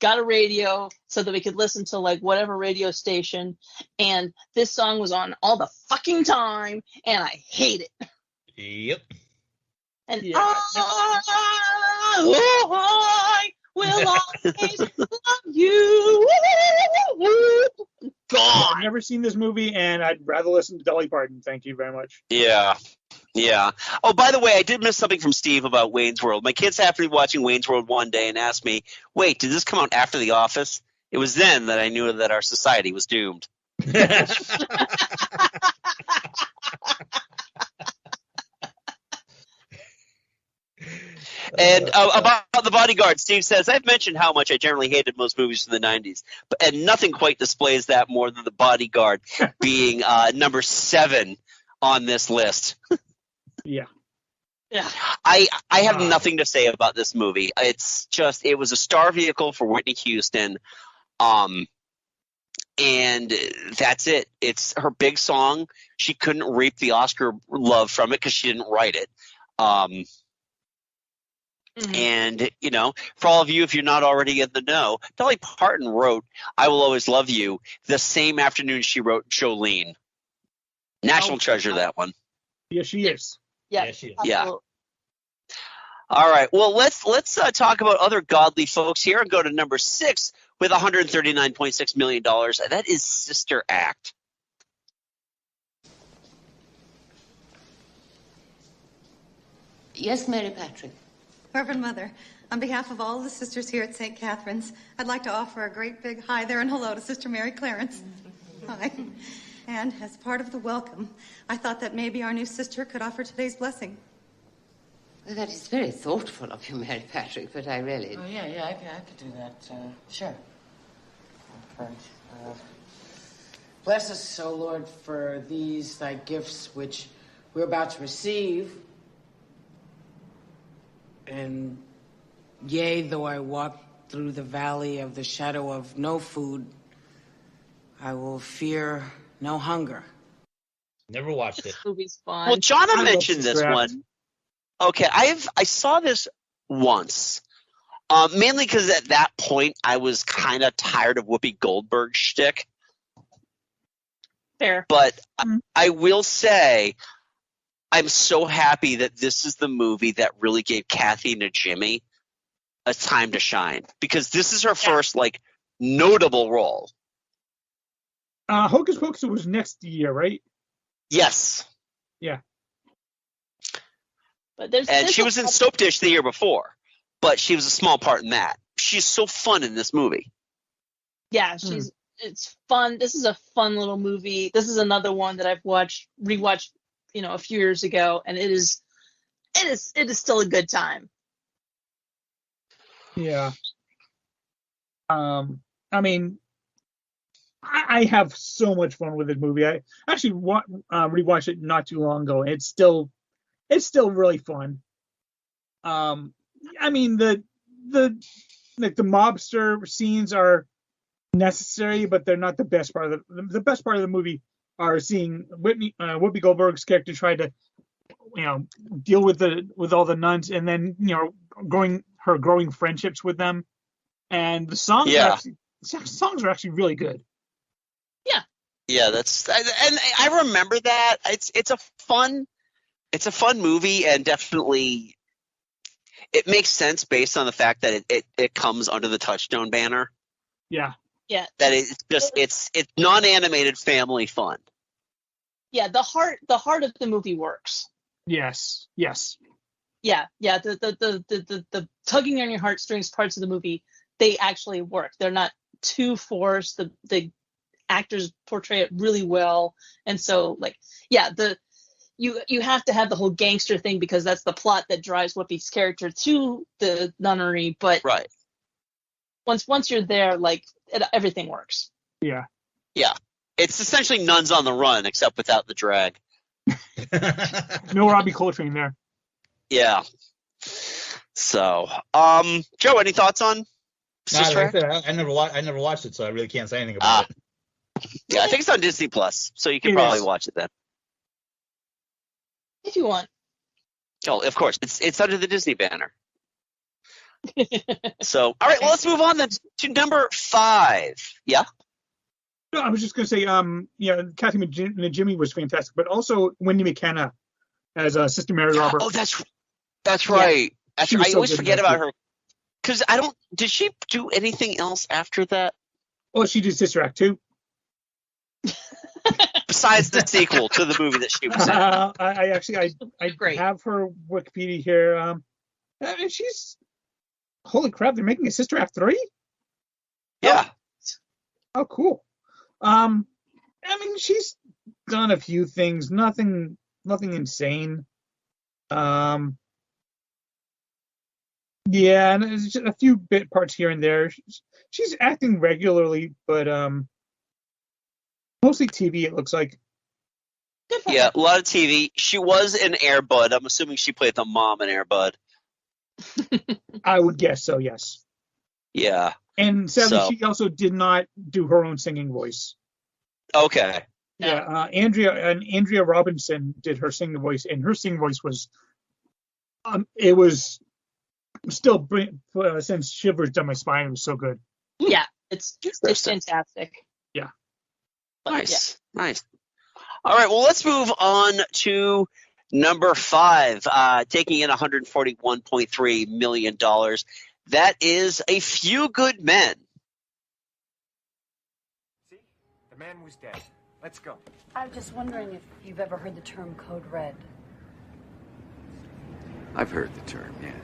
got a radio so that we could listen to whatever radio station, and this song was on all the fucking time, and I hate it. Yep. And I will always love you. God. I've never seen this movie, and I'd rather listen to Dolly Parton. Thank you very much. Yeah. Oh, by the way, I did miss something from Steve about Wayne's World. My kids happened to be watching Wayne's World one day and asked me, wait, did this come out after The Office? It was then that I knew that our society was doomed. And about The Bodyguard, Steve says, I've mentioned how much I generally hated most movies from the 90s, and nothing quite displays that more than The Bodyguard being number 7 on this list. Yeah. I have nothing to say about this movie. It's just, it was a star vehicle for Whitney Houston, and that's it. It's her big song. She couldn't reap the Oscar love from it because she didn't write it. And, for all of you, if you're not already in the know, Dolly Parton wrote I Will Always Love You the same afternoon she wrote Jolene. National treasure, that one. Yeah, she is. Yeah, she is. Yeah. All right. Well, let's talk about other godly folks here and go to number 6 with $139.6 million. That is Sister Act. Yes, Mary Patrick. Reverend Mother, on behalf of all the sisters here at St. Catherine's, I'd like to offer a great big hi there and hello to Sister Mary Clarence. Hi. And as part of the welcome, I thought that maybe our new sister could offer today's blessing. Well, that is very thoughtful of you, Mary Patrick, but I really... Oh, yeah, I could do that. Sure. All right. Bless us, O Lord, for these thy gifts which we're about to receive. And yea, though I walk through the valley of the shadow of no food, I will fear no hunger. Never watched it. This movie's fun. Well, Jonna mentioned this one. Okay, I saw this once, mainly because at that point I was kind of tired of Whoopi Goldberg's shtick. Fair. But I will say, I'm so happy that this is the movie that really gave Kathy Najimy a time to shine, because this is her first notable role. Hocus Pocus was next year, right? Yes. Yeah. But she was in Soap Dish the year before, but she was a small part in that. She's so fun in this movie. Yeah, it's fun. This is a fun little movie. This is another one that I've rewatched, a few years ago, and it is still a good time. Yeah. I mean, I have so much fun with this movie. I actually rewatched it not too long ago. It's still really fun. I mean, the mobster scenes are necessary, but they're not the best part of the best part of the movie. Are seeing Whoopi Goldberg's character try to, deal with all the nuns, and then growing friendships with them, and the songs are actually really good. Yeah, and I remember that. It's a fun movie, and definitely it makes sense based on the fact that it comes under the Touchstone banner. Yeah. Yeah. That it's non-animated family fun. Yeah, the heart of the movie works. Yes. Yeah. The tugging on your heartstrings parts of the movie, they actually work. They're not too forced. The actors portray it really well, and so you have to have the whole gangster thing because that's the plot that drives Whoopi's character to the nunnery. But right. Once you're there, everything works. Yeah. Yeah. It's essentially Nuns on the Run, except without the drag. No Robbie Coltrane there. Yeah. So, Joe, any thoughts on Sister Act? I never watched it, so I really can't say anything about it. Yeah, I think it's on Disney Plus, so you can probably watch it then. If you want. Oh, of course. It's under the Disney banner. So, all right, well, let's move on then to number 5. Yeah? No, I was just going to say, Kathy Najimy was fantastic, but also Wendy McKenna as Sister Mary Robert. Oh, that's right. Yeah. I always forget about her. Because did she do anything else after that? Oh, she did Sister Act 2. Besides the sequel to the movie that she was in. I have her Wikipedia here. And she's, holy crap, they're making a Sister Act 3? Yeah. Oh, cool. She's done a few things, nothing insane. Yeah, and there's just a few bit parts here and there. She's acting regularly, but mostly TV, it looks like. Yeah, a lot of TV. She was in Air Bud. I'm assuming she played the mom in Air Bud. I would guess so, yes. Yeah. And sadly, she also did not do her own singing voice. Okay. Yeah, Andrea Robinson did her singing voice, and her singing voice was, it was still sends shivers down my spine. It was so good. Yeah, it's fantastic. Yeah. Nice. All right, well, let's move on to number 5, taking in $141.3 million. That is A Few Good Men. See? The man was dead. Let's go. I was just wondering if you've ever heard the term Code Red. I've heard the term, yes.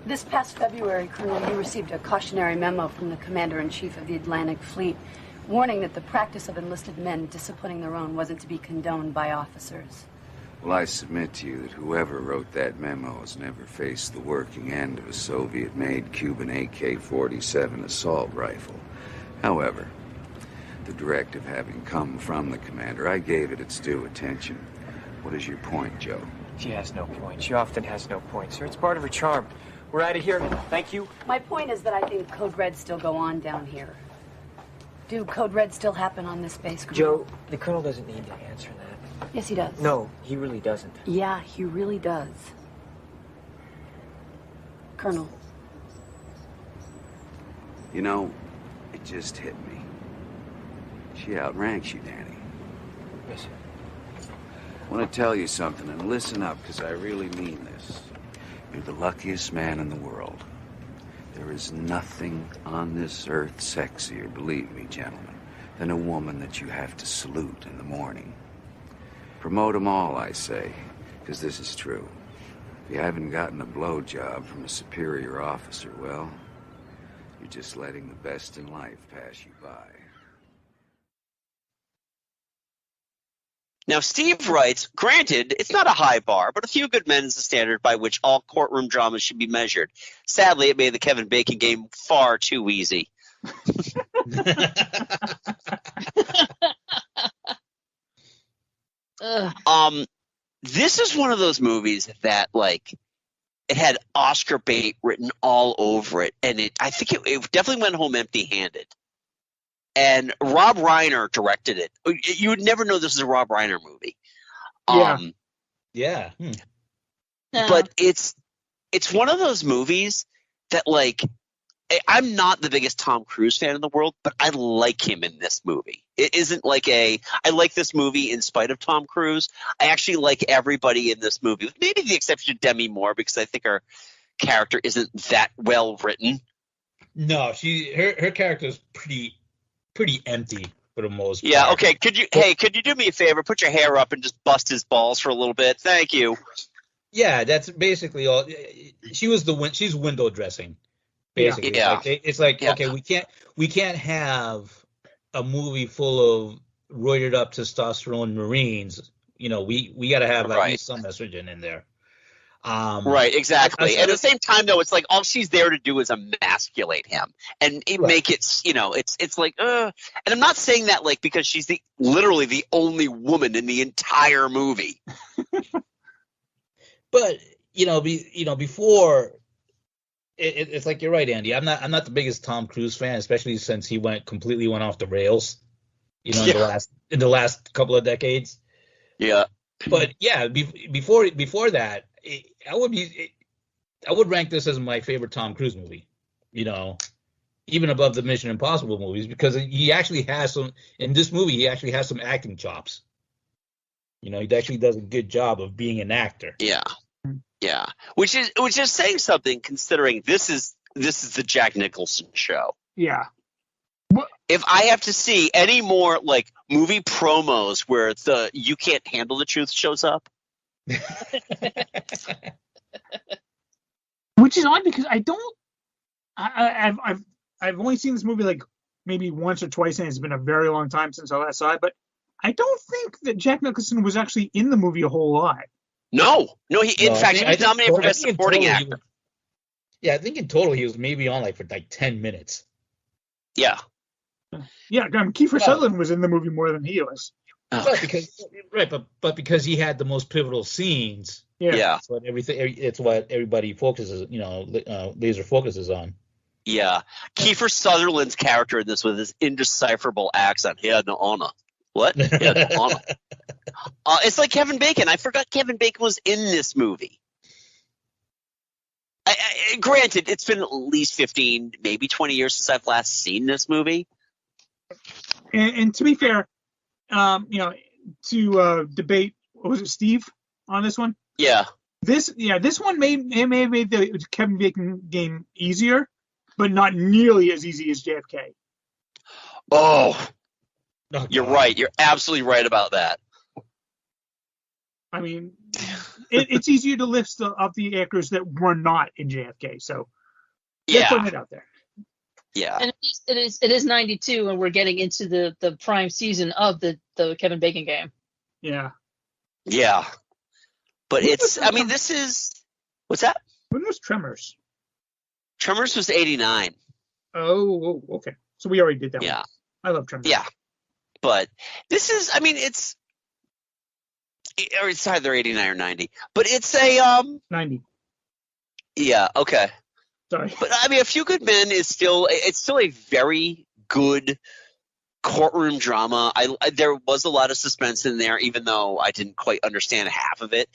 This past February, Colonel, you received a cautionary memo from the Commander-in-Chief of the Atlantic Fleet warning that the practice of enlisted men disciplining their own wasn't to be condoned by officers. Well, I submit to you that whoever wrote that memo has never faced the working end of a Soviet-made Cuban AK-47 assault rifle. However, the directive having come from the commander, I gave it its due attention. What is your point, Joe? She has no point. She often has no point, sir. It's part of her charm. We're out of here. Thank you. My point is that I think Code Red still go on down here. Do Code Red still happen on this base, Colonel? Joe, the Colonel doesn't need to answer that. Yes, he does. No, he really doesn't. Yeah, he really does. Colonel. You know, it just hit me. She outranks you, Danny. Yes, sir. I want to tell you something, and listen up, because I really mean this. You're the luckiest man in the world. There is nothing on this earth sexier, believe me, gentlemen, than a woman that you have to salute in the morning. Promote them all, I say, because this is true. If you haven't gotten a blowjob from a superior officer, well, you're just letting the best in life pass you by. Now, Steve writes, granted, it's not a high bar, but A Few Good Men is the standard by which all courtroom dramas should be measured. Sadly, it made the Kevin Bacon game far too easy. This is one of those movies that, like, it had Oscar bait written all over it, and I think it definitely went home empty-handed. And Rob Reiner directed it. You would never know this is a Rob Reiner movie. Yeah. But it's one of those movies that, like, I'm not the biggest Tom Cruise fan in the world, but I like him in this movie. It isn't like I like this movie in spite of Tom Cruise. I actually like everybody in this movie, with maybe the exception of Demi Moore, because I think her character isn't that well written. No, her character is pretty pretty empty for the most part. Yeah. Okay. Could you do me a favor? Put your hair up and just bust his balls for a little bit. Thank you. Yeah, that's basically all. She's window dressing. Basically, Yeah. It's like okay, we can't have a movie full of roided up testosterone Marines. We got to have at least some estrogen in there. Right, exactly. At the same time, though, it's like all she's there to do is emasculate him and make it, it's like, and I'm not saying that like because she's literally the only woman in the entire movie. But before it's like you're right, Andy. I'm not the biggest Tom Cruise fan, especially since he completely went off the rails. In the last couple of decades. Yeah. But yeah, before that, I would rank this as my favorite Tom Cruise movie. Even above the Mission Impossible movies, because he actually has some in this movie. He actually has some acting chops. He actually does a good job of being an actor. Yeah. Yeah. Which is saying something, considering this is the Jack Nicholson show. Yeah. If I have to see any more like movie promos where the "you can't handle the truth" shows up, which is odd because I've only seen this movie like maybe once or twice, and it's been a very long time since I last saw it. But I don't think that Jack Nicholson was actually in the movie a whole lot. No. He was nominated for Best Supporting Actor. I think in total he was maybe on for 10 minutes. Yeah. Yeah, Kiefer Sutherland was in the movie more than he was. But because he had the most pivotal scenes. Yeah. It's what everybody focuses, laser focuses on. Yeah. Kiefer Sutherland's character in this with his indecipherable accent. He had no honor. What? He had no honor. It's like Kevin Bacon. I forgot Kevin Bacon was in this movie. Granted, it's been at least 15, maybe 20 years since I've last seen this movie. And to be fair, to debate, what was it, Steve, on this one? Yeah. This one may have made the Kevin Bacon game easier, but not nearly as easy as JFK. Oh, you're right. You're absolutely right about that. I mean, it's easier to lift up the actors that were not in JFK. So, putting it out there. Yeah. And it is 92, and we're getting into the prime season of the Kevin Bacon game. Yeah. Yeah. But this is what's that? When was Tremors? Tremors was 89. Oh, okay. So we already did that. Yeah. One. I love Tremors. Yeah. But this is, it's either 89 or 90. But it's a 90. Yeah, okay. Sorry. But A Few Good Men is still a very good courtroom drama. There was a lot of suspense in there, even though I didn't quite understand half of it,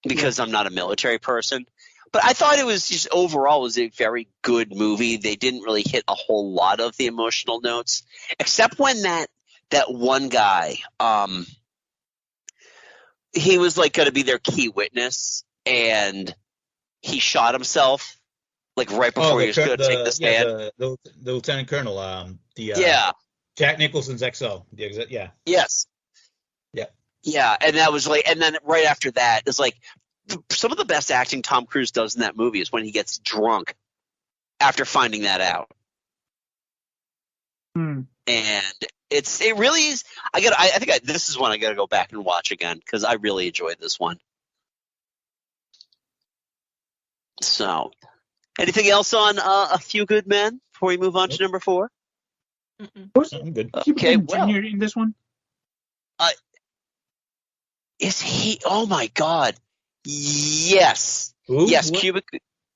because I'm not a military person. But I thought it was just overall was a very good movie. They didn't really hit a whole lot of the emotional notes, except when that one guy, he was like going to be their key witness, and he shot himself like right before he was going to take the stand. The lieutenant colonel, Jack Nicholson's XO. Yeah. Yes. Yeah. Yeah, and that was and then right after that is some of the best acting Tom Cruise does in that movie is when he gets drunk after finding that out. And it really is. I think this is one I got to go back and watch again because I really enjoyed this one. So, anything else on A Few Good Men before we move on to number 4? I'm good. Okay, well, Junior in this one. Is he? Oh my God! Yes, Who? Yes. What?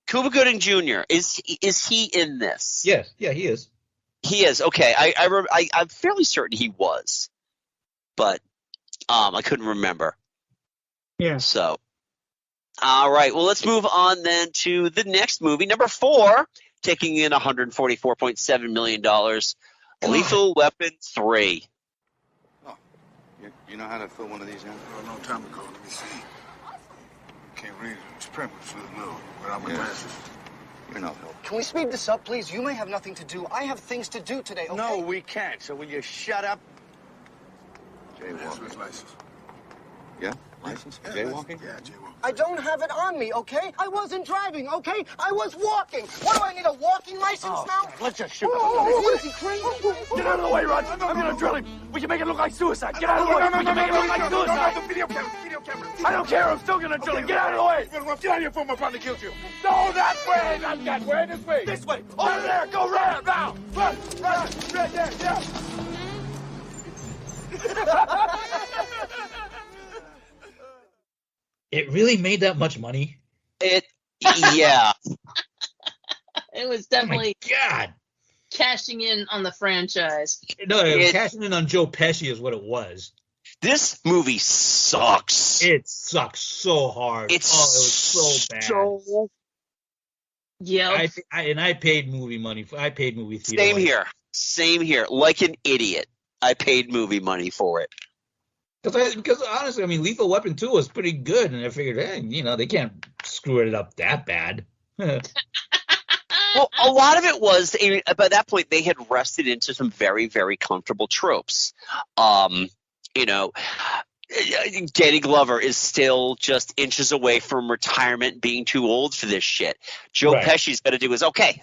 Cuba Gooding Jr. Is he in this? Yes, yeah, he is. He is. Okay, I'm fairly certain he was, but I couldn't remember. Yeah. So, all right. Well, let's move on then to the next movie, number 4, taking in $144.7 million. Lethal Weapon 3. Oh, you know how to fill one of these in? A long time ago. Let me see. Can't read it. It's printed really little without my glasses. You're no help. Can we speed this up, please? You may have nothing to do. I have things to do today, okay? No, we can't. So will you shut up? Jaywalking. License. Yeah? License? Jaywalking? Yeah, jaywalking. I don't have it on me, okay? I wasn't driving, okay? I was walking. What do I need, a walking license now? Let's just shoot. What is he crazy? Get out of the way, Rod. I'm gonna drill him. We can make it look like suicide. Get out of the way. We can make it look like suicide. Video camera. I don't care. I'm still gonna drill him. Get out of the way. Get out of here before my brother kills you. No, that way. Not that way. This way. This way. Over there. Go right now. Run. Right there, yeah. It really made that much money. Yeah. It was definitely God. cashing in on the franchise. No, cashing in on Joe Pesci is what it was. This movie sucks. It sucks so hard. It's it was so bad. Yeah. I paid movie money. I paid movie theater. Same here. Like an idiot, I paid movie money for it. Because honestly, I mean, Lethal Weapon 2 was pretty good, and I figured, hey, they can't screw it up that bad. Well, a lot of it was, by that point, they had rested into some very, very comfortable tropes. Danny Glover is still just inches away from retirement, being too old for this shit. Joe Pesci's got to do is okay.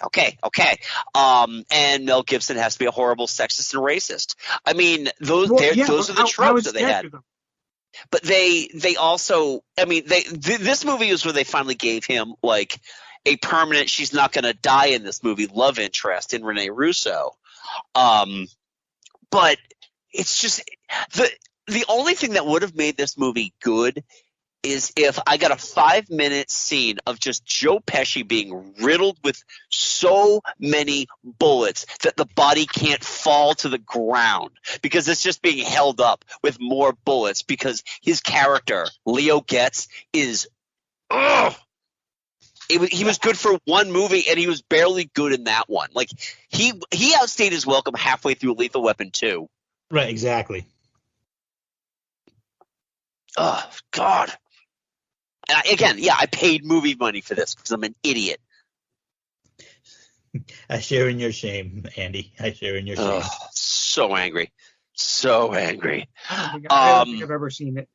And Mel Gibson has to be a horrible sexist and racist. I mean, those are the tropes that they had. But they also, I mean, this movie is where they finally gave him like a permanent, she's not going to die in this movie, love interest in Rene Russo. But it's just the only thing that would have made this movie good is if I got a 5-minute scene of just Joe Pesci being riddled with so many bullets that the body can't fall to the ground because it's just being held up with more bullets because his character, Leo Getz, is he was good for one movie and he was barely good in that one. Like he outstayed his welcome halfway through Lethal Weapon 2. Right, exactly. Oh, God. And I paid movie money for this because I'm an idiot. I share in your shame, Andy. I share in your shame. So angry. So angry. I don't think I've ever seen it.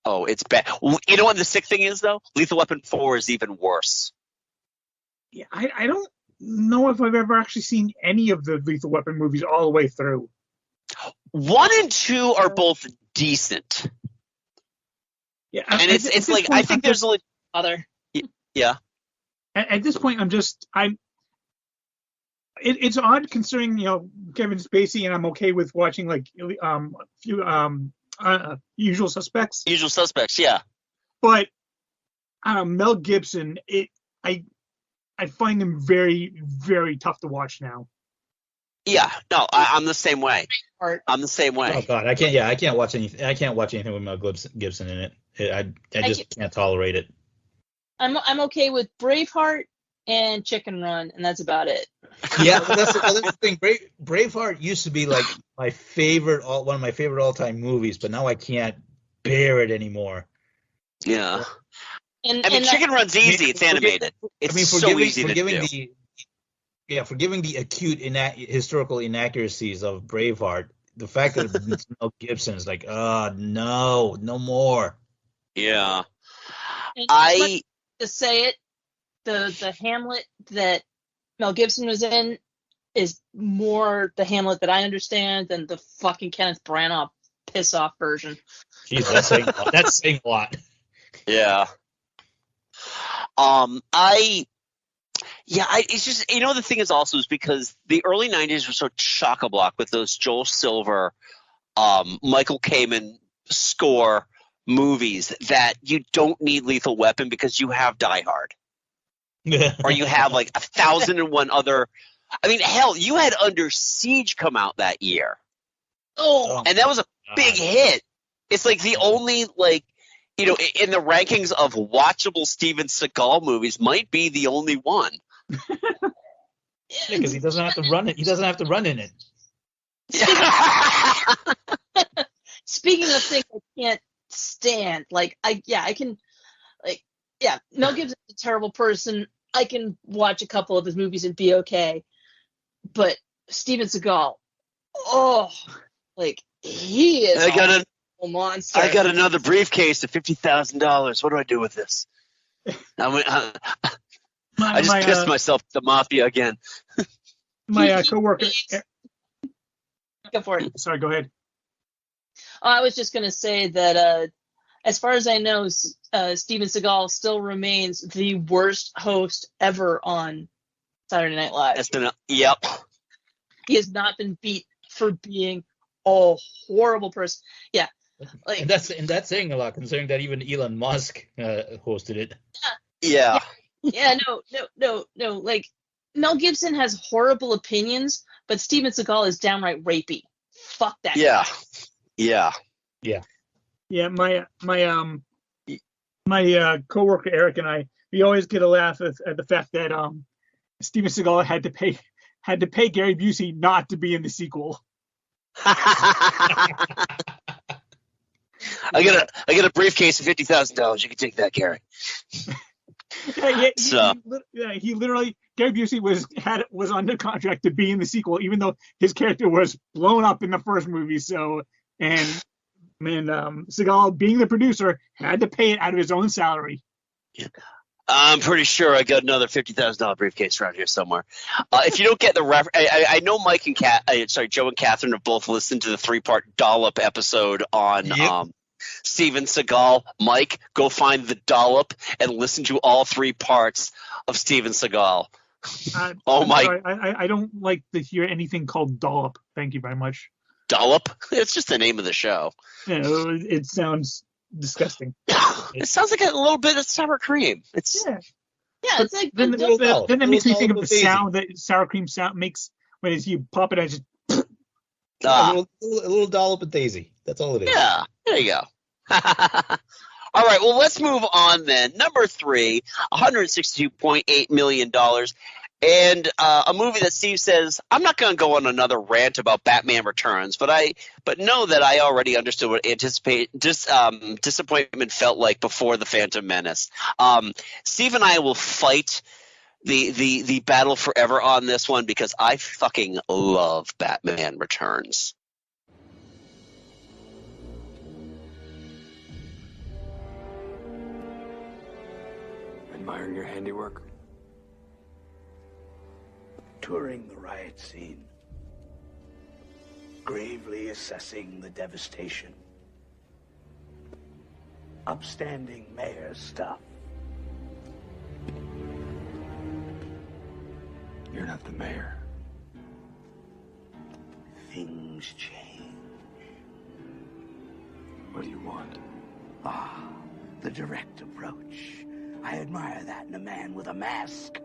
Oh, it's bad. You know what the sick thing is, though? Lethal Weapon 4 is even worse. Yeah, I don't know if I've ever actually seen any of the Lethal Weapon movies all the way through. 1 and 2 are both decent. Yeah, and it's like I think there's like other. Yeah. At this point, it's odd considering Kevin Spacey, and I'm okay with watching like Usual Suspects. Usual Suspects, yeah. But Mel Gibson, I find him very, very tough to watch now. Yeah, no, I'm the same way. I'm the same way. Oh God, I can't watch anything. I can't watch anything with Mel Gibson in it. I just can't tolerate it. I'm okay with Braveheart and Chicken Run, and that's about it. Yeah, but that's the thing. Braveheart used to be like one of my favorite all-time movies, but now I can't bear it anymore. Yeah. And Chicken Run's easy. It's animated. It's so easy to do. Forgiving the acute historical inaccuracies of Braveheart, the fact that it's Mel Gibson is like, no more. Yeah. And to say it, the Hamlet that Mel Gibson was in is more the Hamlet that I understand than the fucking Kenneth Branagh piss off version. Jeez, that's saying a lot. Yeah. It's just, the thing is also is because the early 90s were so chock-a-block with those Joel Silver, Michael Kamen score movies that you don't need Lethal Weapon because you have Die Hard. Or you have like 1,001 other. I mean, hell, you had Under Siege come out that year. Oh. And that was a big hit. It's like the only in the rankings of watchable Steven Seagal movies might be the only one. Because he doesn't have to run it. He doesn't have to run in it. Speaking of things I can't stand, Mel Gibson's a terrible person. I can watch a couple of his movies and be okay. But Steven Seagal, he is a monster. I got another briefcase of $50,000. What do I do with this? I just pissed myself at the mafia again. My coworker. Go for it. Sorry, go ahead. I was just going to say that, as far as I know, Steven Seagal still remains the worst host ever on Saturday Night Live. Yep. He has not been beat for being a horrible person. Yeah. And that's saying a lot, considering that even Elon Musk hosted it. Yeah. Yeah, no. Like, Mel Gibson has horrible opinions, but Steven Seagal is downright rapey. Fuck that. Yeah. guy. Yeah. Yeah, my coworker Eric and we always get a laugh at the fact that Steven Seagal had to pay Gary Busey not to be in the sequel. I got a briefcase of $50,000. You can take that, Gary. He literally, Gary Busey was under contract to be in the sequel, even though his character was blown up in the first movie. So, Seagal, being the producer, had to pay it out of his own salary. Yeah. I'm pretty sure I got another $50,000 briefcase around here somewhere. If you don't get the reference, I know Mike and Joe and Catherine have both listened to the 3-part Dollop episode on Steven Seagal. Mike, go find the Dollop and listen to all 3 parts of Steven Seagal. Sorry, I don't like to hear anything called Dollop. Thank you very much. Dollop? It's just the name of the show. It sounds disgusting. It sounds like a little bit of sour cream. It's it's like then it makes me think of the sound that sour cream makes when you pop it as a little dollop of Daisy. That's all it is. Yeah, there you go. All right, well, let's move on then. Number 3, $162.8 million. And a movie that Steve says, I'm not going to go on another rant about Batman Returns, but know that I already understood what disappointment felt like before The Phantom Menace. Steve and I will fight the battle forever on this one because I fucking love Batman Returns. Admiring your handiwork? Touring the riot scene. Gravely assessing the devastation. Upstanding mayor stuff. You're not the mayor. Things change. What do you want? The direct approach. I admire that in a man with a mask.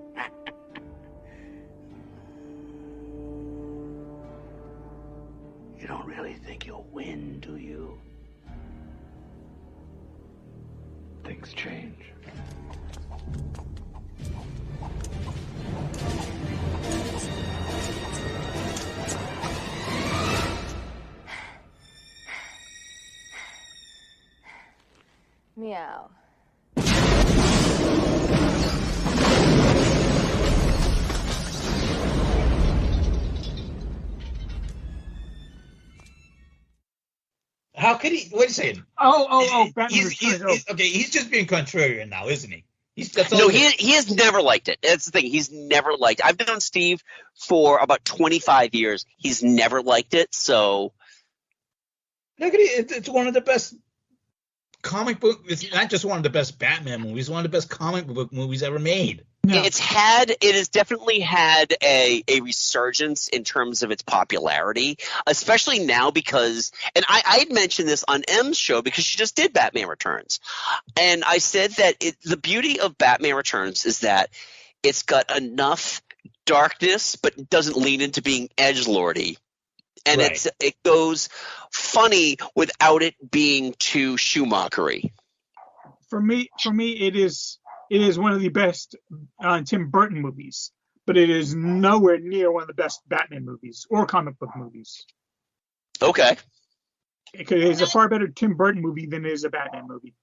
You don't really think you'll win, do you? Things change. Meow. How could he? Wait a second. He's just being contrarian now, isn't he? He has never liked it. That's the thing. He's never liked it. I've known Steve for about 25 years. He's never liked it. So, look at it. It's one of the best comic book. It's not just one of the best Batman movies. One of the best comic book movies ever made. No. It has definitely had a resurgence in terms of its popularity, especially now because, and I had mentioned this on M's show because she just did Batman Returns. And I said that the beauty of Batman Returns is that it's got enough darkness, but it doesn't lean into being edgelordy. And right. it goes funny without it being too Schumachery. For me, it is one of the best Tim Burton movies, but it is nowhere near one of the best Batman movies or comic book movies. Okay. Because it's a far better Tim Burton movie than it is a Batman movie.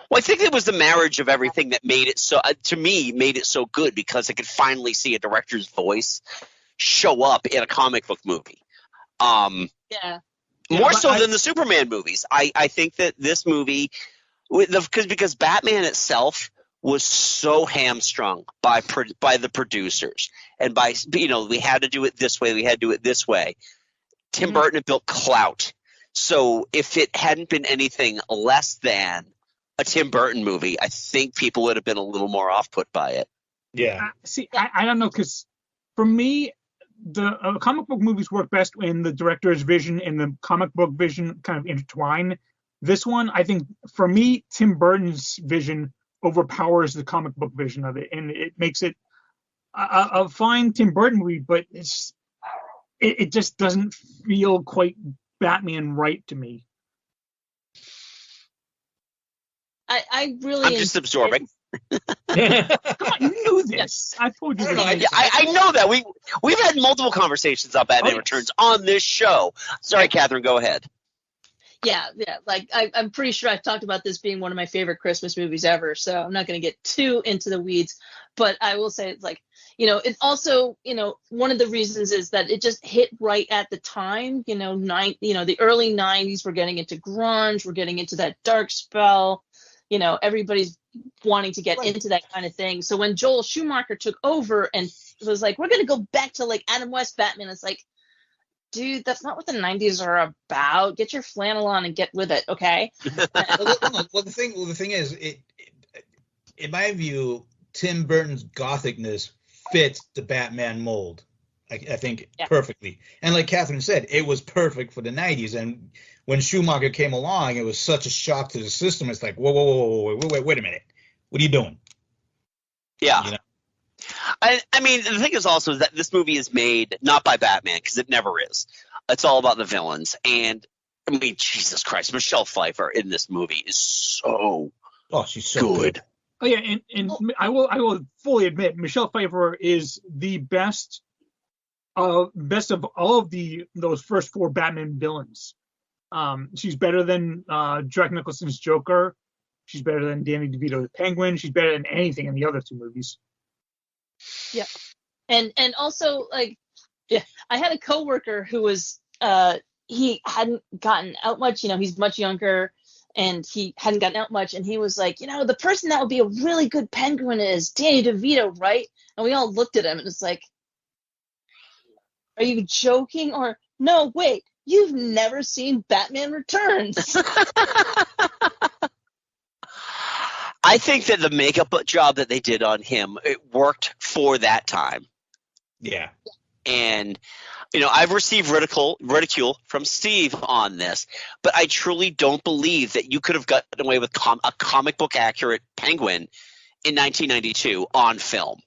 Well, I think it was the marriage of everything that made it so, to me, made it so good because I could finally see a director's voice show up in a comic book movie. Yeah. More so than the Superman movies. I think that this movie, because Batman itself was so hamstrung by the producers and by, we had to do it this way, we had to do it this way. Tim Burton had built clout. So if it hadn't been anything less than a Tim Burton movie, I think people would have been a little more off-put by it. Yeah. I don't know, because for me, the comic book movies work best when the director's vision and the comic book vision kind of intertwine. This one, I think, for me, Tim Burton's vision overpowers the comic book vision of it, and it makes it a fine Tim Burton movie, but it just doesn't feel quite Batman right to me. I'm just absorbing. Come on, you knew this. I told you. I know that. We've had multiple conversations on Batman Returns on this show. Sorry, Catherine, go ahead. Yeah. Like I'm pretty sure I've talked about this being one of my favorite Christmas movies ever. So I'm not going to get too into the weeds, but I will say it's like, it also, one of the reasons is that it just hit right at the time. The early 90s, we're getting into grunge, we're getting into that dark spell. Everybody's wanting to get into that kind of thing. So when Joel Schumacher took over and was like, we're going to go back to like Adam West Batman, it's like, dude, that's not what the 90s are about. Get your flannel on and get with it, okay? Well, the thing is, in my view, Tim Burton's gothicness fits the Batman mold, I think, perfectly. And like Catherine said, it was perfect for the 90s. And when Schumacher came along, it was such a shock to the system. It's like, whoa, wait a minute. What are you doing? Yeah. I mean, the thing is also that this movie is made not by Batman, because it never is. It's all about the villains. And, I mean, Jesus Christ, Michelle Pfeiffer in this movie is so she's so good. Oh, yeah, and I will fully admit, Michelle Pfeiffer is the best of all of those first four Batman villains. She's better than Jack Nicholson's Joker. She's better than Danny DeVito's Penguin. She's better than anything in the other two movies. Yeah. And also, like, I had a coworker who was he hadn't gotten out much, he's much younger and he hadn't gotten out much, and he was like, the person that would be a really good Penguin is Danny DeVito, right? And we all looked at him and it's like, are you joking? Or no, wait, you've never seen Batman Returns. I think that the makeup job that they did on him, it worked for that time. Yeah. And, I've received ridicule from Steve on this, but I truly don't believe that you could have gotten away with a comic book accurate Penguin in 1992 on film.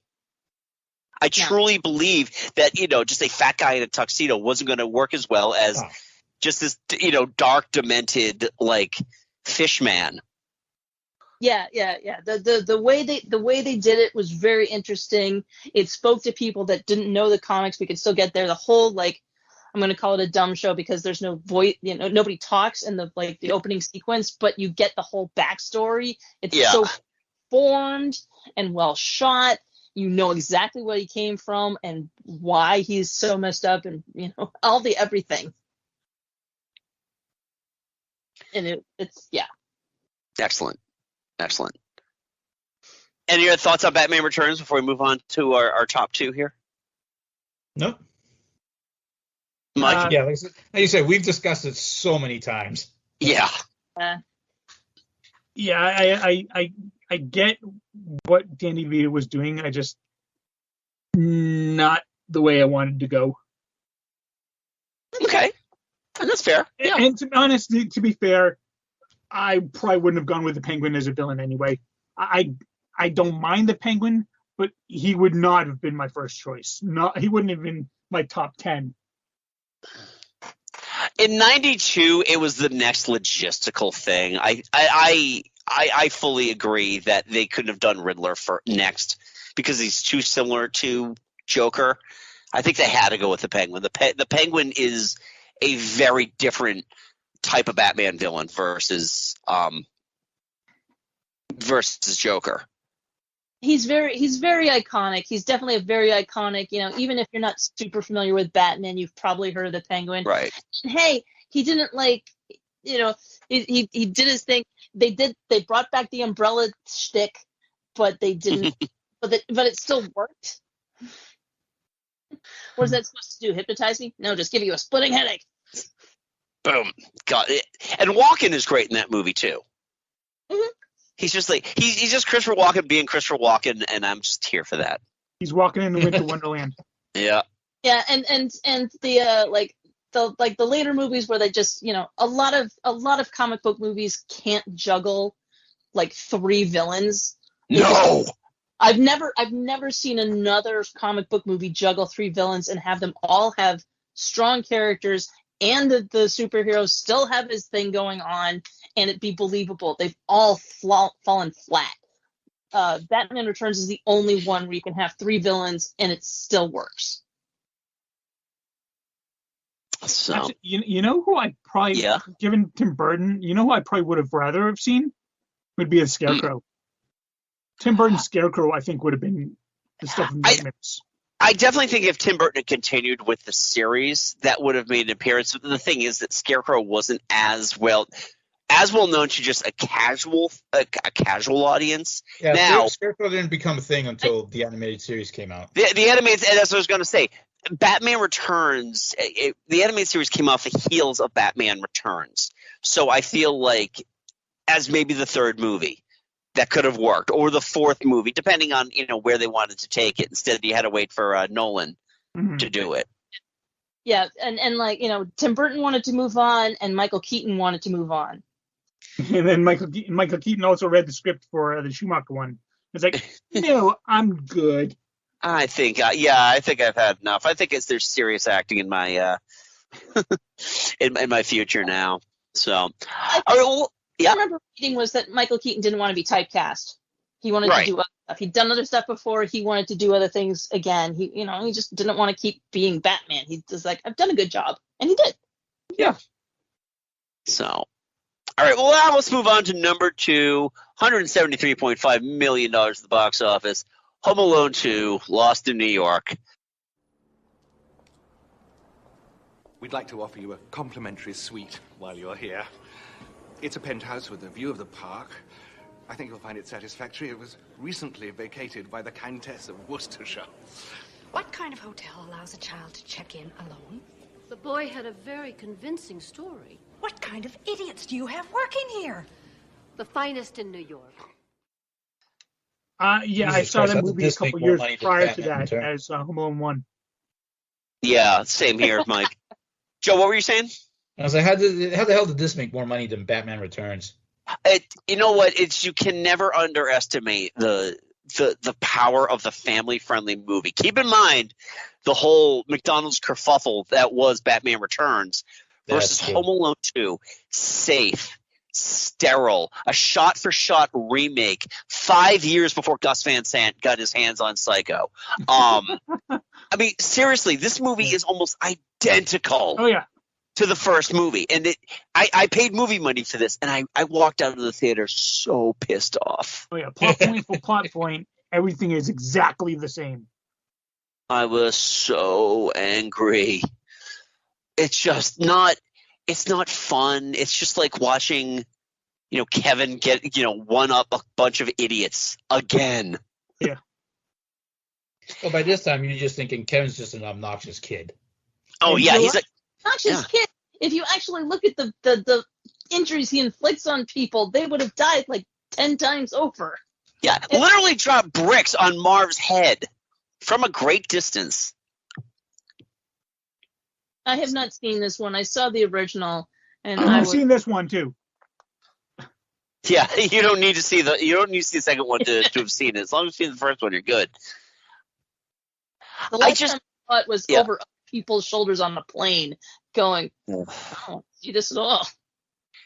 I truly believe that, just a fat guy in a tuxedo wasn't going to work as well as just this, dark, demented, like, fish man. Yeah. The way they did it was very interesting. It spoke to people that didn't know the comics. We could still get there. The whole, like, I'm going to call it a dumb show because there's no voice, nobody talks in the opening sequence, but you get the whole backstory. It's so formed and well shot. You know exactly where he came from and why he's so messed up, and all the everything. And it's Excellent. Any other thoughts on Batman Returns before we move on to our top two here? Nope. Mike? Like you said, we've discussed it so many times. Yeah. I get what Danny DeVito was doing. I just not the way I wanted to go. Okay. And that's fair. Yeah. And to be honest, to be fair, I probably wouldn't have gone with the Penguin as a villain anyway. I don't mind the Penguin, but he would not have been my first choice. He wouldn't have been my top 10. In 92, it was the next logistical thing. I fully agree that they couldn't have done Riddler for next because he's too similar to Joker. I think they had to go with the Penguin. The Penguin is a very different type of Batman villain versus versus Joker. He's very iconic. He's definitely a very iconic, even if you're not super familiar with Batman, you've probably heard of the Penguin. Right. And hey, he didn't he did his thing. They brought back the umbrella shtick, but they didn't but it still worked. What is that supposed to do? Hypnotize me? No, just give you a splitting headache. Boom. Got it. And Walken is great in that movie too. Mm-hmm. He's just like he's just Christopher Walken being Christopher Walken, and I'm just here for that. He's walking in the Winter Wonderland. Yeah. Yeah, and the the later movies where they just a lot of comic book movies can't juggle like 3 villains. No. I've never seen another comic book movie juggle 3 villains and have them all have strong characters and the superheroes still have his thing going on and it be believable. They've all fallen flat. Batman Returns is the only one where you can have 3 villains and it still works. So actually, you know who I probably given Tim Burton, who I probably would have rather have seen would be a Scarecrow. Tim Burton's Scarecrow, I think, would have been the stuff of nightmares. I definitely think if Tim Burton had continued with the series, that would have made an appearance. But the thing is that Scarecrow wasn't as well known to just a casual audience. Yeah, now Scarecrow didn't become a thing until the animated series came out. The animated, and that's what I was going to say. Batman Returns, the animated series came off the heels of Batman Returns. So I feel like as maybe the 3rd movie, that could have worked, or the 4th movie, depending on where they wanted to take it. Instead, you had to wait for Nolan to do it. Yeah, and Tim Burton wanted to move on, and Michael Keaton wanted to move on. And then Michael Keaton also read the script for the Schumacher one. It's like, no, I'm good. I think, I think I've had enough. I think there's serious acting in my in my future now. So, I remember reading was that Michael Keaton didn't want to be typecast. He wanted to do other stuff. He'd done other stuff before. He wanted to do other things again. He just didn't want to keep being Batman. He was like, I've done a good job, and he did. Yeah. So, all right. Well, now let's move on to number 2, $173.5 million at the box office. Home Alone 2, Lost in New York. We'd like to offer you a complimentary suite while you're here. It's a penthouse with a view of the park. I think you'll find it satisfactory. It was recently vacated by the Countess of Worcestershire. What kind of hotel allows a child to check in alone? The boy had a very convincing story. What kind of idiots do you have working here? The finest in New York. I saw that movie a couple years prior to that as Home Alone 1. Yeah, same here, Mike. Joe, what were you saying? I was like, how the hell did this make more money than Batman Returns? You know what? You can never underestimate the power of the family-friendly movie. Keep in mind the whole McDonald's kerfuffle that was Batman Returns versus Home Alone 2. Safe, sterile, a shot-for-shot remake 5 years before Gus Van Sant got his hands on Psycho. I mean, seriously, this movie is almost identical. Oh, yeah. To the first movie, and I paid movie money for this, and I walked out of the theater so pissed off. Oh yeah, plot point for plot point, everything is exactly the same. I was so angry. It's just not. It's not fun. It's just like watching, Kevin get one up a bunch of idiots again. Yeah. Well, by this time you're just thinking Kevin's just an obnoxious kid. Oh yeah, he's obnoxious kid. If you actually look at the injuries he inflicts on people, they would have died like 10 times over. Yeah, literally dropped bricks on Marv's head from a great distance. I have not seen this one. I saw the original, and I've seen this one too. Yeah, you don't need to see the second one to have seen it. As long as you've seen the first one, you're good. The last time I saw it was over people's shoulders on the plane, going, I don't see this at all.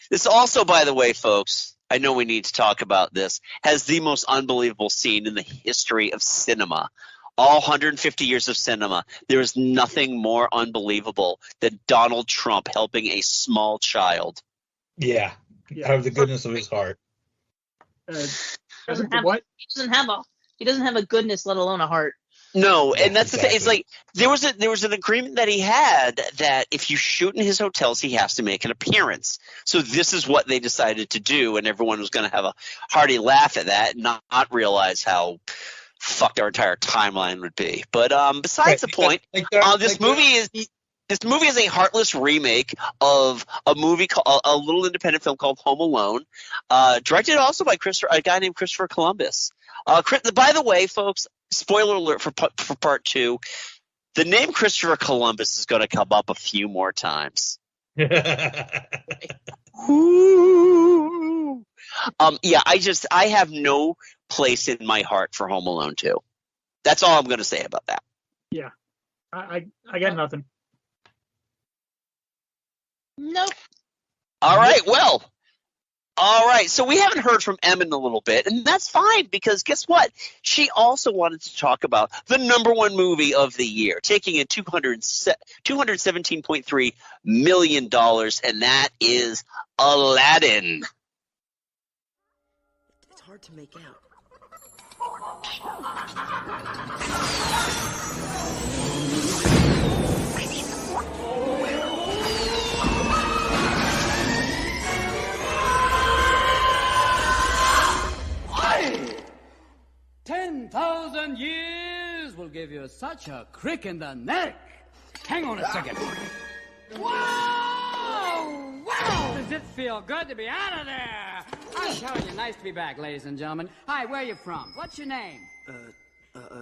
This also, by the way, folks, I know we need to talk about this, has the most unbelievable scene in the history of cinema. All 150 years of cinema, there is nothing more unbelievable than Donald Trump helping a small child. Yeah, out of the goodness of his heart. Doesn't have he doesn't have a goodness, let alone a heart. No, and that's the thing. It's like there was an agreement that he had that if you shoot in his hotels, he has to make an appearance. So this is what they decided to do, and everyone was going to have a hearty laugh at that, and not realize how fucked our entire timeline would be. But besides the point, this movie is a heartless remake of a movie called a little independent film called Home Alone, directed also by a guy named Christopher Columbus. By the way, folks, spoiler alert for part 2, the name Christopher Columbus is going to come up a few more times. I have no place in my heart for Home Alone 2. That's all I'm going to say about that. Yeah, I got nothing. Nope. All right, well. All right, so we haven't heard from Em in a little bit, and that's fine because guess what? She also wanted to talk about the #1 movie of the year, taking in $217.3 million, and that is Aladdin. It's hard to make out. 10,000 years will give you such a crick in the neck. Hang on a second. Wow! Wow! Does it feel good to be out of there? I'm telling you, nice to be back, ladies and gentlemen. Hi, where are you from? What's your name?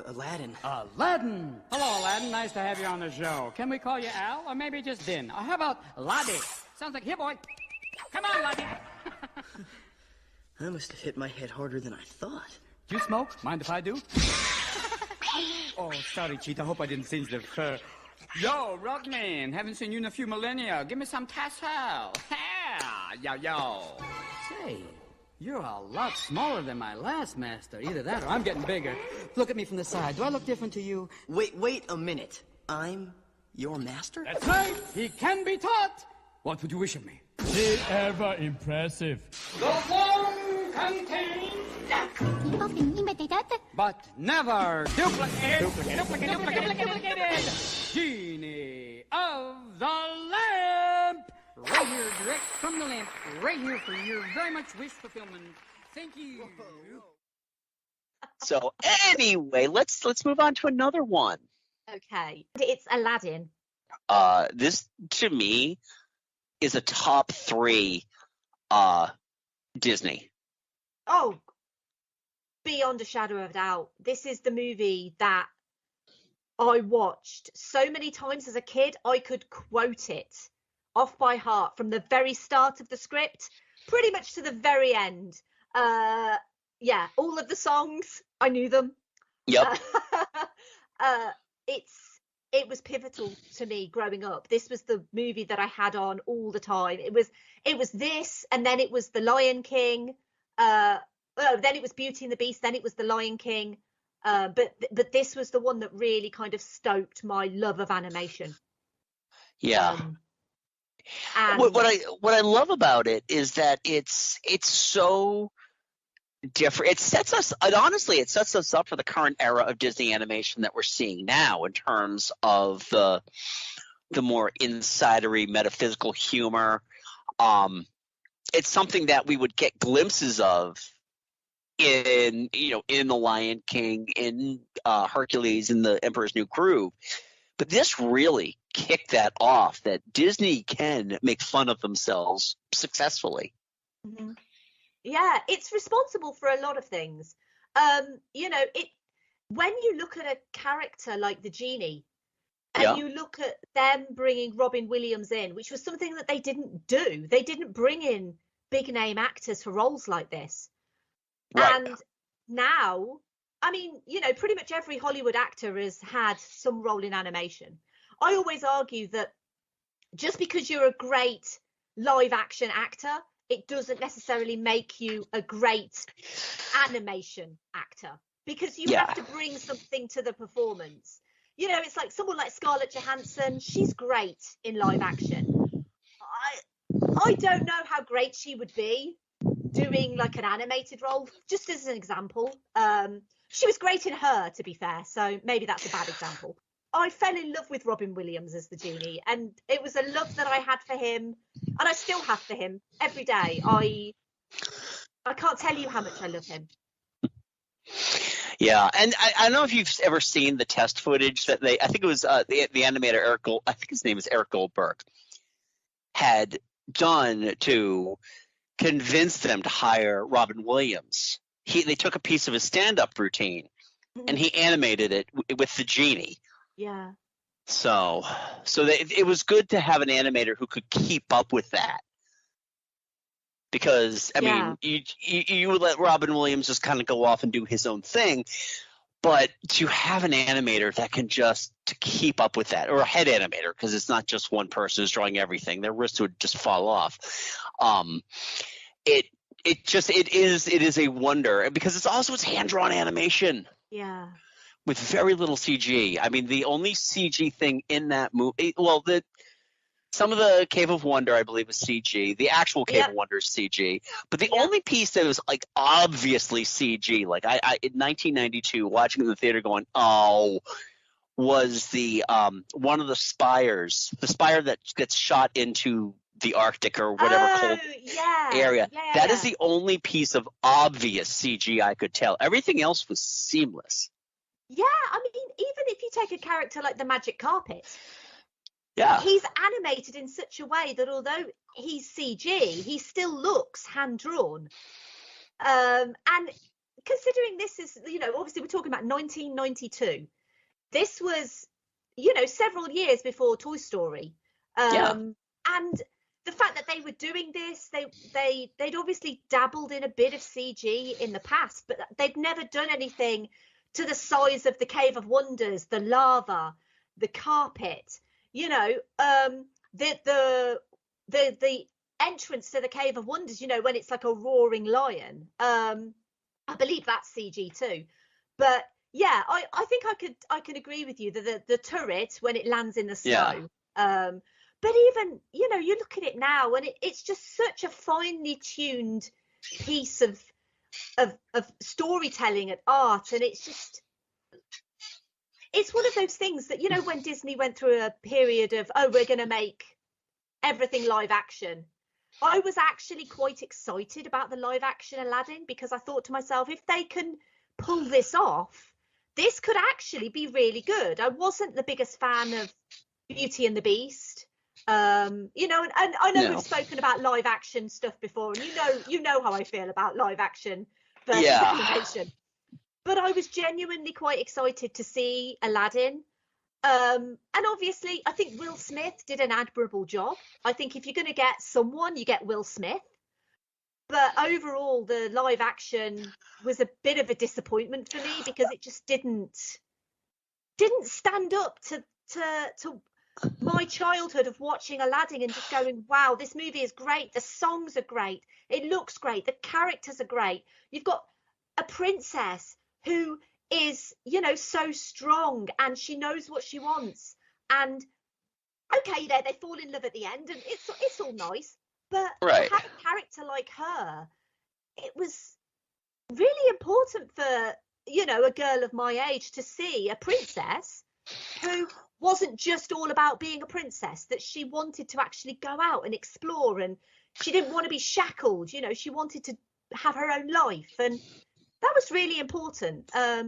Aladdin. Aladdin. Hello, Aladdin. Nice to have you on the show. Can we call you Al, or maybe just Din? Or how about Laddie? Sounds like, here, boy. Come on, Laddie. I must have hit my head harder than I thought. Do you smoke? Mind if I do? Oh, sorry, Cheetah. Hope I didn't singe the fur. Yo, Rockman. Haven't seen you in a few millennia. Give me some tassel. Yo, yo. Say, you're a lot smaller than my last master. Either that or I'm getting bigger. Look at me from the side. Do I look different to you? Wait a minute. I'm your master? That's right. He can be taught. What would you wish of me? Be ever impressive. The one contains... but never duplicated. Genie of the lamp. Right here, direct from the lamp. Right here for your very much wish fulfillment. Thank you. So anyway, let's move on to another one. Okay, it's Aladdin. This to me is a top 3 Disney. Oh, beyond a shadow of a doubt. This is the movie that I watched so many times as a kid. I could quote it off by heart from the very start of the script, pretty much to the very end. Yeah, all of the songs, I knew them. Yep. It was pivotal to me growing up. This was the movie that I had on all the time. It was this, and then it was The Lion King. Then it was Beauty and the Beast. Then it was The Lion King. But this was the one that really kind of stoked my love of animation. Yeah. And What I love about it is that it's so different. It sets us up for the current era of Disney animation that we're seeing now in terms of the more insidery metaphysical humor. It's something that we would get glimpses of in The Lion King, in Hercules, in The Emperor's New Groove. But this really kicked that off, that Disney can make fun of themselves successfully. Mm-hmm. Yeah, it's responsible for a lot of things. When you look at a character like the genie, and you look at them bringing Robin Williams in, which was something that they didn't do. They didn't bring in big name actors for roles like this. Right. And now, I mean, pretty much every Hollywood actor has had some role in animation. I always argue that just because you're a great live action actor, it doesn't necessarily make you a great animation actor, because you have to bring something to the performance. It's like someone like Scarlett Johansson. She's great in live action. I don't know how great she would be doing like an animated role, just as an example. She was great in Her, to be fair, so maybe that's a bad example. I fell in love with Robin Williams as the genie, and it was a love that I had for him, and I still have for him every day. I can't tell you how much I love him. Yeah, and I don't know if you've ever seen the test footage that I think it was the animator I think his name is Eric Goldberg, had done to convince them to hire Robin Williams. They took a piece of his stand-up routine and he animated it with the genie. Yeah. So it was good to have an animator who could keep up with that. Because, I mean, you would let Robin Williams just kind of go off and do his own thing, but to have an animator that can just to keep up with that, or a head animator, because it's not just one person who's drawing everything, their wrists would just fall off. It is a wonder, because it's hand-drawn animation. Yeah. With very little CG. I mean, the only CG thing in that movie, well, some of the Cave of Wonder, I believe, is CG. The actual Cave of Wonder is CG. But the only piece that was like obviously CG, like I in 1992, watching it in the theater, going, oh, was the one of the spires, the spire that gets shot into the Arctic or whatever cold area. That is the only piece of obvious CG I could tell. Everything else was seamless. Yeah, I mean, even if you take a character like the Magic Carpet. Yeah. He's animated in such a way that although he's CG, he still looks hand-drawn. And considering this is, obviously we're talking about 1992. This was, several years before Toy Story. And the fact that they were doing this, they'd obviously dabbled in a bit of CG in the past, but they'd never done anything to the size of the Cave of Wonders, the lava, the carpet. The entrance to the Cave of Wonders, when it's like a roaring lion. I believe that's CG too. But yeah, I think I can agree with you that the turret when it lands in the snow. But even you look at it now and it's just such a finely tuned piece of storytelling and art, and it's one of those things that, when Disney went through a period of, we're going to make everything live action. I was actually quite excited about the live action Aladdin, because I thought to myself, if they can pull this off, this could actually be really good. I wasn't the biggest fan of Beauty and the Beast. And I know we've spoken about live action stuff before, and you know how I feel about live action versus animation. But I was genuinely quite excited to see Aladdin. And obviously, I think Will Smith did an admirable job. I think if you're going to get someone, you get Will Smith. But overall, the live action was a bit of a disappointment for me, because it just didn't stand up to my childhood of watching Aladdin and just going, wow, this movie is great. The songs are great. It looks great. The characters are great. You've got a princess who is, so strong, and she knows what she wants. And okay, they fall in love at the end, and it's all nice. But to have a character like her, it was really important for, a girl of my age to see a princess who wasn't just all about being a princess, that she wanted to actually go out and explore, and she didn't want to be shackled. She wanted to have her own life, and that was really important. I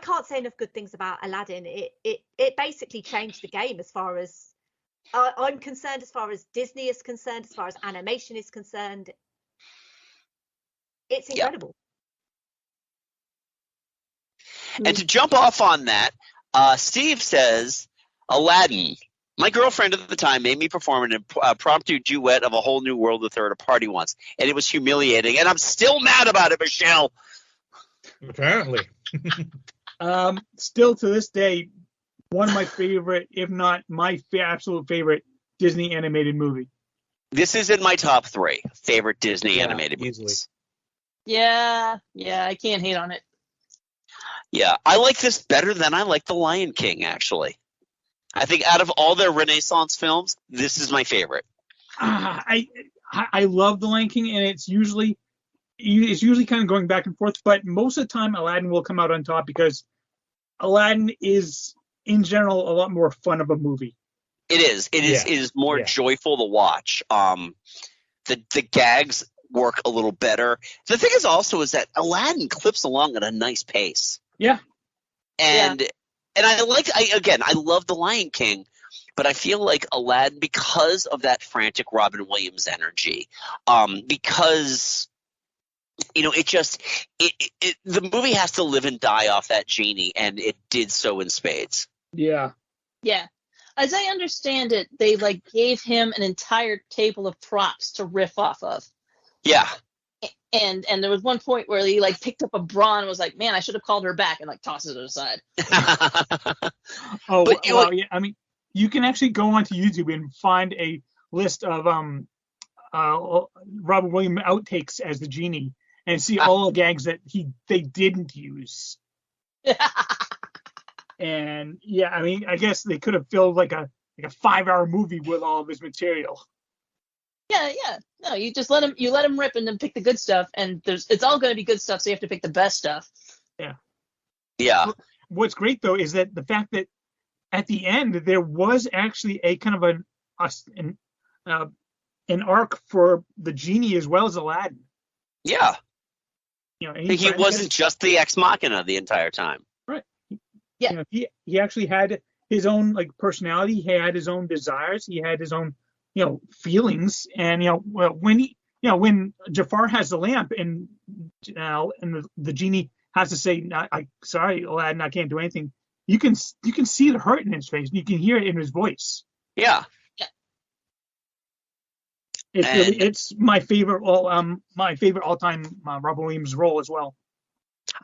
can't say enough good things about Aladdin. It basically changed the game as far as I'm concerned, as far as Disney is concerned, as far as animation is concerned. It's incredible. And to jump off on that, Steve says, Aladdin. My girlfriend at the time made me perform an impromptu duet of A Whole New World with her at a party once, and it was humiliating, and I'm still mad about it, Michelle. Apparently. Still to this day, one of my favorite, if not my absolute favorite, Disney animated movie. This is in my top 3 favorite Disney animated movies. Yeah, I can't hate on it. Yeah, I like this better than I like The Lion King, actually. I think out of all their Renaissance films, this is my favorite. I I love The Lion King, and it's usually kind of going back and forth, but most of the time Aladdin will come out on top because Aladdin is in general a lot more fun of a movie. It is. It is more joyful to watch. The gags work a little better. The thing is also is that Aladdin clips along at a nice pace. Yeah. And I love The Lion King, but I feel like Aladdin, because of that frantic Robin Williams energy, because the movie has to live and die off that genie, and it did so in spades. Yeah. Yeah. As I understand it, they gave him an entire table of props to riff off of. Yeah. And there was one point where he picked up a bra and was like, "Man, I should have called her back," and tosses it aside. Yeah. I mean, you can actually go onto YouTube and find a list of Robin Williams outtakes as the genie and see all the gags that they didn't use. And yeah, I mean, I guess they could have filled like a 5-hour movie with all of his material. Yeah. No, you just let him rip and then pick the good stuff, and it's all going to be good stuff, so you have to pick the best stuff. Yeah. Yeah. What's great though is that the fact that at the end there was actually a kind of an arc for the genie as well as Aladdin. Yeah. He wasn't just the ex machina the entire time. Right. Yeah. He actually had his own personality. He had his own desires. He had his own feelings. And when Jafar has the lamp and the genie has to say, "Sorry, Aladdin, I can't do anything." You can see the hurt in his face. You can hear it in his voice. Yeah. It's my favorite all-time Robin Williams role as well.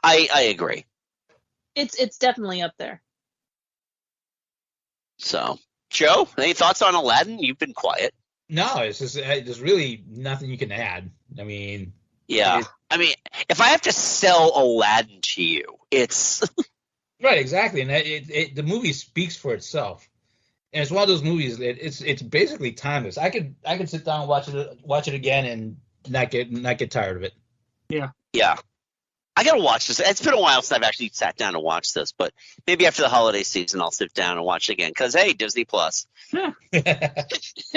I agree. It's definitely up there. So, Joe, any thoughts on Aladdin? You've been quiet. No, it's just there's really nothing you can add. I mean, yeah. I mean, if I have to sell Aladdin to you, it's right, exactly, and the movie speaks for itself. And it's one of those movies that it's basically timeless. I could sit down and watch it again and not get tired of it. Yeah. Yeah. I gotta watch this. It's been a while since I've actually sat down and watched this, but maybe after the holiday season I'll sit down and watch it again. Because hey, Disney Plus. Yeah.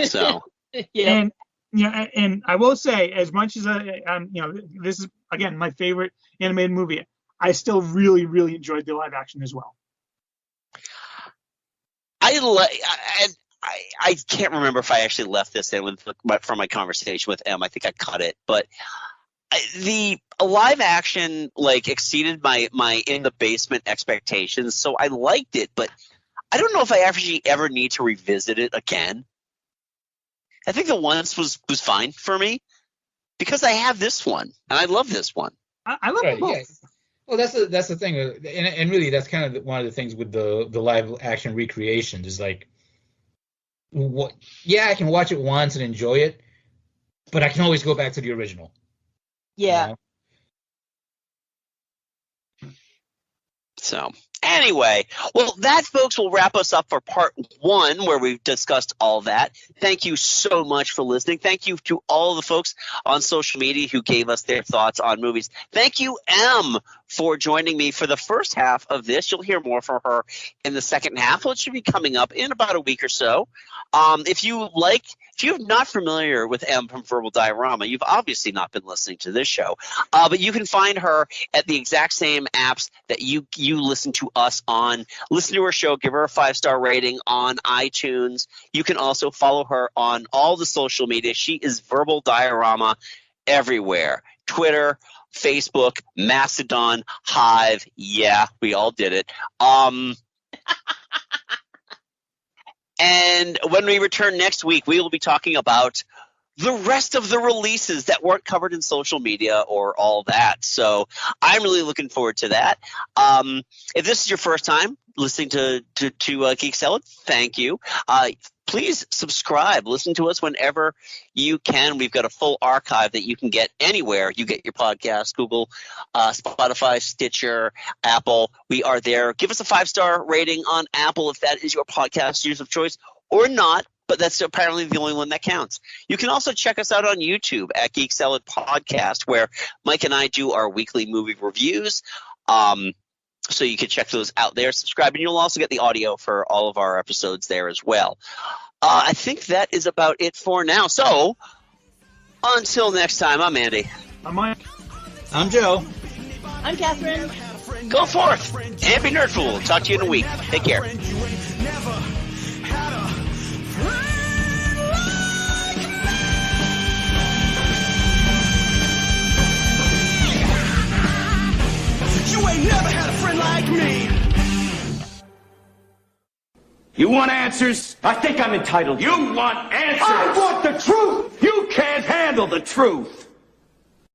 So. Yeah. And I will say, as much as this is again my favorite animated movie, I still really, really enjoyed the live action as well. I can't remember if I actually left this in from my conversation with Em. I think I cut it, but the live action exceeded my in the basement expectations, so I liked it. But I don't know if I actually ever need to revisit it again. I think the once was fine for me because I have this one and I love this one. I love them both. Yeah. Well, that's the thing, and really that's kind of one of the things with the live action recreations is I can watch it once and enjoy it, but I can always go back to the original. Yeah. So anyway, well, that, folks, will wrap us up for part 1, where we've discussed all that. Thank you so much for listening. Thank you to all the folks on social media who gave us their thoughts on movies. Thank you, Em, for joining me for the first half of this. You'll hear more from her in the second half, which should be coming up in about a week or so. If you're not familiar with Em from Verbal Diorama, you've obviously not been listening to this show. But you can find her at the exact same apps that you listen to us on. Listen to her show, give her a 5-star rating on iTunes. You can also follow her on all the social media. She is Verbal Diorama everywhere. Twitter, Facebook, Mastodon, Hive. Yeah, we all did it. And when we return next week, we will be talking about the rest of the releases that weren't covered in social media or all that. So I'm really looking forward to that. If this is your first time listening to Geek Salad, thank you. Please subscribe. Listen to us whenever you can. We've got a full archive that you can get anywhere you get your podcast, Google, Spotify, Stitcher, Apple. We are there. Give us a 5-star rating on Apple if that is your podcast use of choice, or not. but that's apparently the only one that counts. You can also check us out on YouTube at Geek Salad Podcast, where Mike and I do our weekly movie reviews. So you can check those out there, subscribe, and you'll also get the audio for all of our episodes there as well. I think that is about it for now. So until next time, I'm Andy. I'm Mike. I'm Joe. I'm Catherine. Go forth and be nerdful. Talk to you in a week. Take care. You ain't never had a friend like me. You want answers? I think I'm entitled. You want answers? I want the truth. You can't handle the truth.